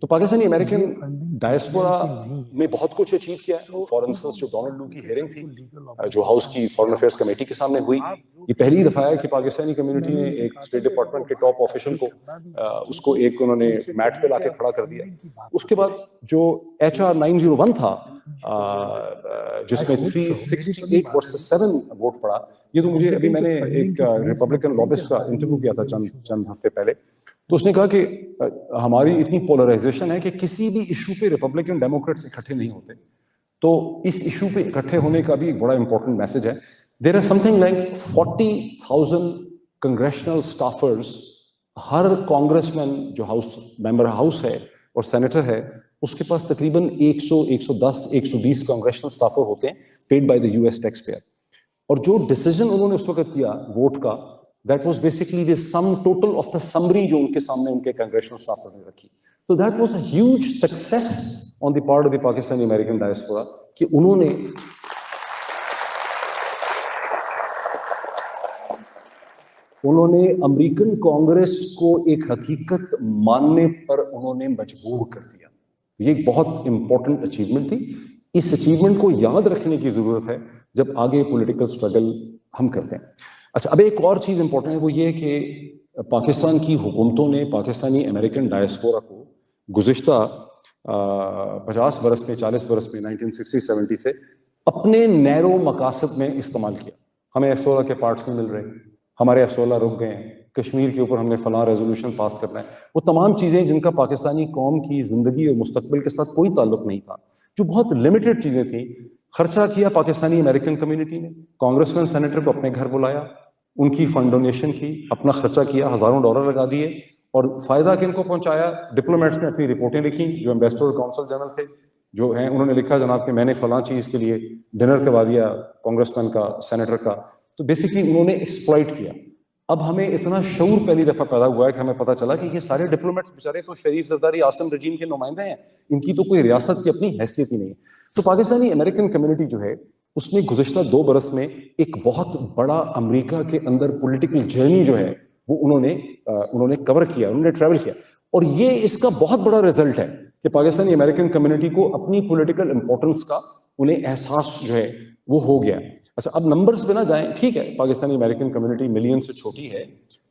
تو پاکستانی امریکن ڈائسپورا میں بہت کچھ اچیو کیا ہے. فار انسٹنس جو ڈونلڈ لو کی ہیئرنگ تھی جو ہاؤس کی فارن افیئرس کمیٹی کے سامنے ہوئی, یہ پہلی دفعہ ہے کہ پاکستانی کمیونٹی نے ایک اسٹیٹ ڈپارٹمنٹ کے ٹاپ آفیشل کو اس کو ایک انہوں نے میٹ پہ لا کے کھڑا کر دیا. اس کے بعد جو HR 901 تھا جس میں 368 ورسز 7 ووٹ پڑا, یہ تو مجھے ابھی میں نے ایک ریپبلکن لابسٹ کا انٹرویو کیا تھا چند ہفتے پہلے, تو اس نے کہا کہ ہماری اتنی پولرائزیشن ہے کہ کسی بھی ایشو پہ ریپبلکن ڈیموکریٹس اکٹھے نہیں ہوتے. تو اس ایشو پہ اکٹھے ہونے کا بھی بڑا امپورٹنٹ میسج ہے. There are something like 40,000 congressional staffers. ہر کانگریس مین جو ہاؤس ممبر ہاؤس ہے اور سینیٹر ہے اس کے پاس تقریباً 100, 110, 120 کانگریشنل اسٹافر ہوتے ہیں paid by the US taxpayer. اور جو ڈیسیجن انہوں نے اس وقت کیا ووٹ کا, that was basically the sum total of the summary جو ان کے سامنے ان کے کانگریشنل اسٹافر نے رکھی. تو that was a huge success on the part of the Pakistani American diaspora کہ انہوں نے امریکن کانگریس کو ایک حقیقت ماننے پر انہوں نے مجبور کر دیا. یہ ایک بہت امپورٹنٹ اچیومنٹ تھی. اس اچیومنٹ کو یاد رکھنے کی ضرورت ہے جب آگے پولیٹیکل اسٹرگل ہم کرتے ہیں. اچھا, اب ایک اور چیز امپورٹنٹ ہے, وہ یہ کہ پاکستان کی حکومتوں نے پاکستانی امریکن ڈائسپورا کو گزشتہ 50 برس میں 40 برس میں 1960-70 سے اپنے نیرو مقاصد میں استعمال کیا. ہمیں F-16 کے پارٹس نہیں مل رہے, ہمارے F-16 رک گئے ہیں, کشمیر کے اوپر ہم نے فلاں ریزولوشن پاس کرنا ہے. وہ تمام چیزیں جن کا پاکستانی قوم کی زندگی اور مستقبل کے ساتھ کوئی تعلق نہیں تھا, جو بہت لمیٹڈ چیزیں تھیں, خرچہ کیا پاکستانی امریکن کمیونٹی نے. کانگریس مین سینیٹر کو اپنے گھر بلایا, ان کی فنڈ ڈونیشن کی, اپنا خرچہ کیا, ہزاروں ڈالر لگا دیے, اور فائدہ کن کو پہنچایا؟ ڈپلومیٹس نے اپنی رپورٹیں لکھی, جو ایمبیسڈر کونسل جنرل تھے جو ہیں انہوں نے لکھا جناب کہ میں نے فلاں چیز کے لیے ڈنر کروا دیا کانگریس مین کا, سینیٹر کا. تو بیسکلی انہوں نے ایکسپلائٹ کیا. اب ہمیں اتنا شعور پہلی دفعہ پیدا ہوا ہے کہ ہمیں پتہ چلا کہ یہ سارے ڈپلومیٹس بیچارے تو شریف زرداری عاصم رجیم کے نمائندے ہیں, ان کی تو کوئی ریاست کی اپنی حیثیت ہی نہیں ہے. تو پاکستانی امریکن کمیونٹی جو ہے اس میں گزشتہ 2 برس میں ایک بہت بڑا امریکہ کے اندر پولیٹیکل جرنی جو ہے وہ انہوں نے کور کیا, انہوں نے ٹریول کیا. اور یہ اس کا بہت بڑا رزلٹ ہے کہ پاکستانی امریکن کمیونٹی کو اپنی پولیٹیکل امپورٹنس کا انہیں احساس جو ہے وہ ہو گیا. اچھا, اب نمبرز پہ نہ جائیں, ٹھیک ہے پاکستانی امریکن کمیونٹی ملین سے چھوٹی ہے,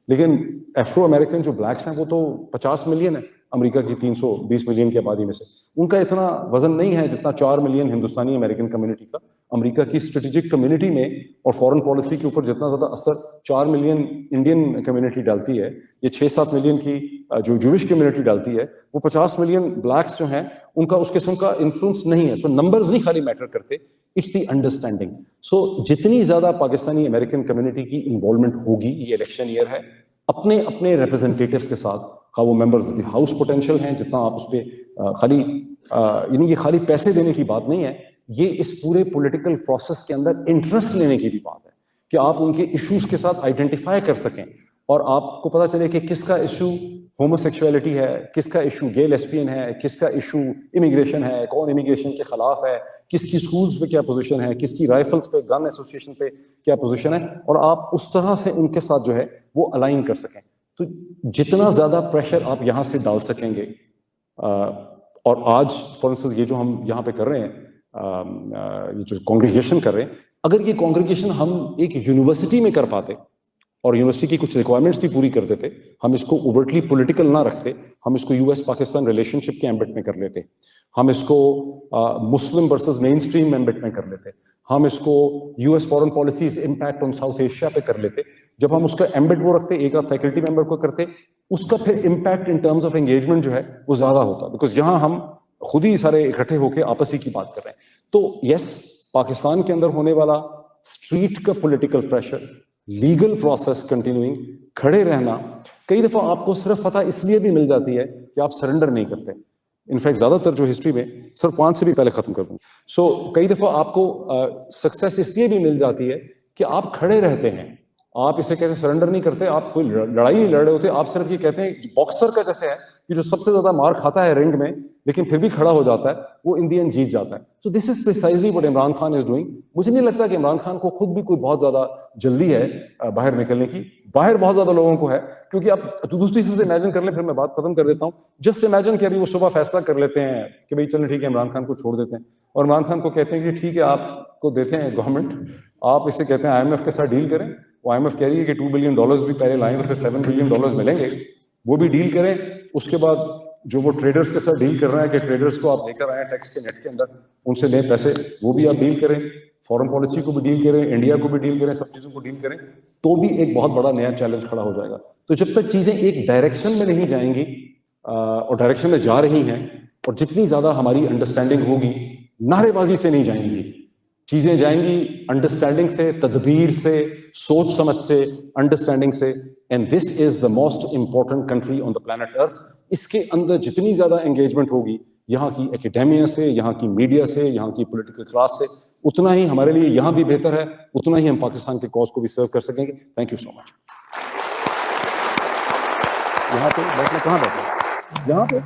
لیکن افرو امریکن جو بلیکس ہیں وہ تو 50 ملین ہے. امریکہ کی 320 ملین کی آبادی میں سے. ان کا اتنا وزن نہیں ہے جتنا 4 ملین ہندوستانی امریکن کمیونٹی کا. امریکہ کی اسٹریٹجک کمیونٹی میں اور فورن پالیسی کے اوپر جتنا زیادہ اثر 4 ملین انڈین کمیونٹی ڈالتی ہے, یہ 6-7 ملین کی جو جوش کمیونٹی ڈالتی ہے, وہ 50 ملین بلیکس جو ہیں ان کا اس قسم کا انفلوئنس نہیں ہے. سو نمبرز نہیں خالی میٹر کرتے, اٹس دی انڈرسٹینڈنگ. سو جتنی زیادہ پاکستانی امریکن کمیونٹی کی انوالومنٹ ہوگی, یہ الیکشن ایئر ہے, اپنے اپنے ریپرزنٹیٹیوز کے ساتھ, خواہ وہ members of the house potential ہیں, جتنا آپ اس پہ خالی یعنی یہ خالی پیسے دینے کی بات نہیں ہے, یہ اس پورے پولیٹیکل پروسیس کے اندر انٹرسٹ لینے کی بھی بات ہے کہ آپ ان کے ایشوز کے ساتھ آئیڈینٹیفائی کر سکیں اور آپ کو پتہ چلے کہ کس کا ایشو ہومو سیکچولیٹی ہے, کس کا ایشو گے لیسبین ہے, کس کا ایشو امیگریشن ہے, کون امیگریشن کے خلاف ہے, کس کی سکولز پہ کیا پوزیشن ہے, کس کی رائفلز پہ, گن ایسوسیشن پہ کیا پوزیشن ہے, اور آپ اس طرح سے ان کے ساتھ جو ہے وہ الائن کر سکیں. تو جتنا زیادہ پریشر آپ یہاں سے ڈال سکیں گے, اور آج فار انسٹنس یہ جو ہم یہاں پہ کر رہے ہیں, یہ جو کانگریگیشن کر رہے ہیں, اگر یہ کانگریگیشن ہم ایک یونیورسٹی میں کر پاتے اور یونیورسٹی کی کچھ ریکوائرمنٹس بھی پوری کر دیتے, ہم اس کو اوورٹلی پولیٹیکل نہ رکھتے, ہم اس کو یو ایس پاکستان ریلیشن شپ کے ایمبٹ میں کر لیتے, ہم اس کو مسلم ورسز مین اسٹریم ایمبٹ میں کر لیتے, ہم اس کو U S foreign policies impact on south Asia پہ کر لیتے. جب ہم اس کا ایمبٹ وہ رکھتے, ایک آپ فیکلٹی ممبر کو کرتے, اس کا پھر impact in terms of engagement جو ہے وہ زیادہ ہوتا, بیکاز یہاں ہم خود ہی سارے اکٹھے ہو کے آپس ہی کی بات کر رہے ہیں. تو یس, پاکستان کے اندر ہونے والا اسٹریٹ کا political pressure, legal process continuing, کھڑے رہنا, کئی دفعہ آپ کو صرف فتح اس لیے بھی مل جاتی ہے کہ آپ سرنڈر نہیں کرتے. انفیکٹ زیادہ تر جو ہسٹری میں, صرف 5 سے بھی پہلے ختم کر دوں, سو کئی دفعہ آپ کو سکسیس اس لیے بھی مل جاتی ہے کہ آپ کھڑے رہتے ہیں. آپ اسے کہتے ہیں سرنڈر نہیں کرتے, آپ کوئی لڑائی نہیں لڑ رہے ہوتے, آپ صرف یہ کہتے ہیں باکسر کا جیسے ہے کہ جو سب سے زیادہ مار کھاتا ہے رنگ میں لیکن پھر بھی کھڑا ہو جاتا ہے, وہ ان دی اینڈ جیت جاتا ہے. So this is precisely what Imran Khan is doing. مجھے نہیں لگتا کہ عمران خان کو خود بھی کوئی بہت زیادہ جلدی ہے باہر نکلنے کی. باہر بہت زیادہ لوگوں کو ہے, کیونکہ آپ دوسری چیز سے امیجن کر لیں, پھر میں بات ختم کر دیتا ہوں. جسٹ امیجن کہ ابھی وہ صبح فیصلہ کر لیتے ہیں کہ بھائی چلیں ٹھیک ہے عمران خان کو چھوڑ دیتے ہیں, اور عمران خان کو کہتے ہیں کہ ٹھیک ہے آپ کو دیتے ہیں گورنمنٹ, آپ اسے کہتے ہیں IMF کے ساتھ ڈیل کریں. وہ IMF کہہ رہی ہے کہ $2 بلین بھی پہلے لائیں تو پھر $7 بلین ملیں گے, وہ بھی ڈیل کریں. اس کے بعد جو وہ ٹریڈرز کے ساتھ ڈیل کر رہے ہیں کہ ٹریڈرز کو آپ لے کر آئیں ٹیکس کے نیٹ کے اندر, ان سے لیں پیسے, وہ بھی آپ ڈیل کریں. فورن پالیسی کو بھی ڈیل کریں, انڈیا کو بھی ڈیل کریں, سب چیزوں کو ڈیل کریں, تو بھی ایک بہت بڑا نیا چیلنج کھڑا ہو جائے گا. تو جب تک چیزیں ایک ڈائریکشن میں نہیں جائیں گی, اور ڈائریکشن میں جا رہی ہیں, اور جتنی زیادہ ہماری انڈرسٹینڈنگ ہوگی, نعرے بازی سے نہیں جائیں گی چیزیں, جائیں گی انڈرسٹینڈنگ سے, تدبیر سے, سوچ سمجھ سے, انڈرسٹینڈنگ سے. And this is the most important country on the planet earth. اس کے اندر جتنی زیادہ انگیجمنٹ ہوگی یہاں کی اکیڈیمیا سے, یہاں کی میڈیا سے, یہاں کی پولیٹیکل کلاس سے, اتنا ہی ہمارے لیے یہاں بھی بہتر ہے, اتنا ہی ہم پاکستان کے کاز کو بھی سرو کر سکیں گے. تھینک یو سو مچ. یہاں پہ بیٹھنا, کہاں بیٹھنا, یہاں پہ.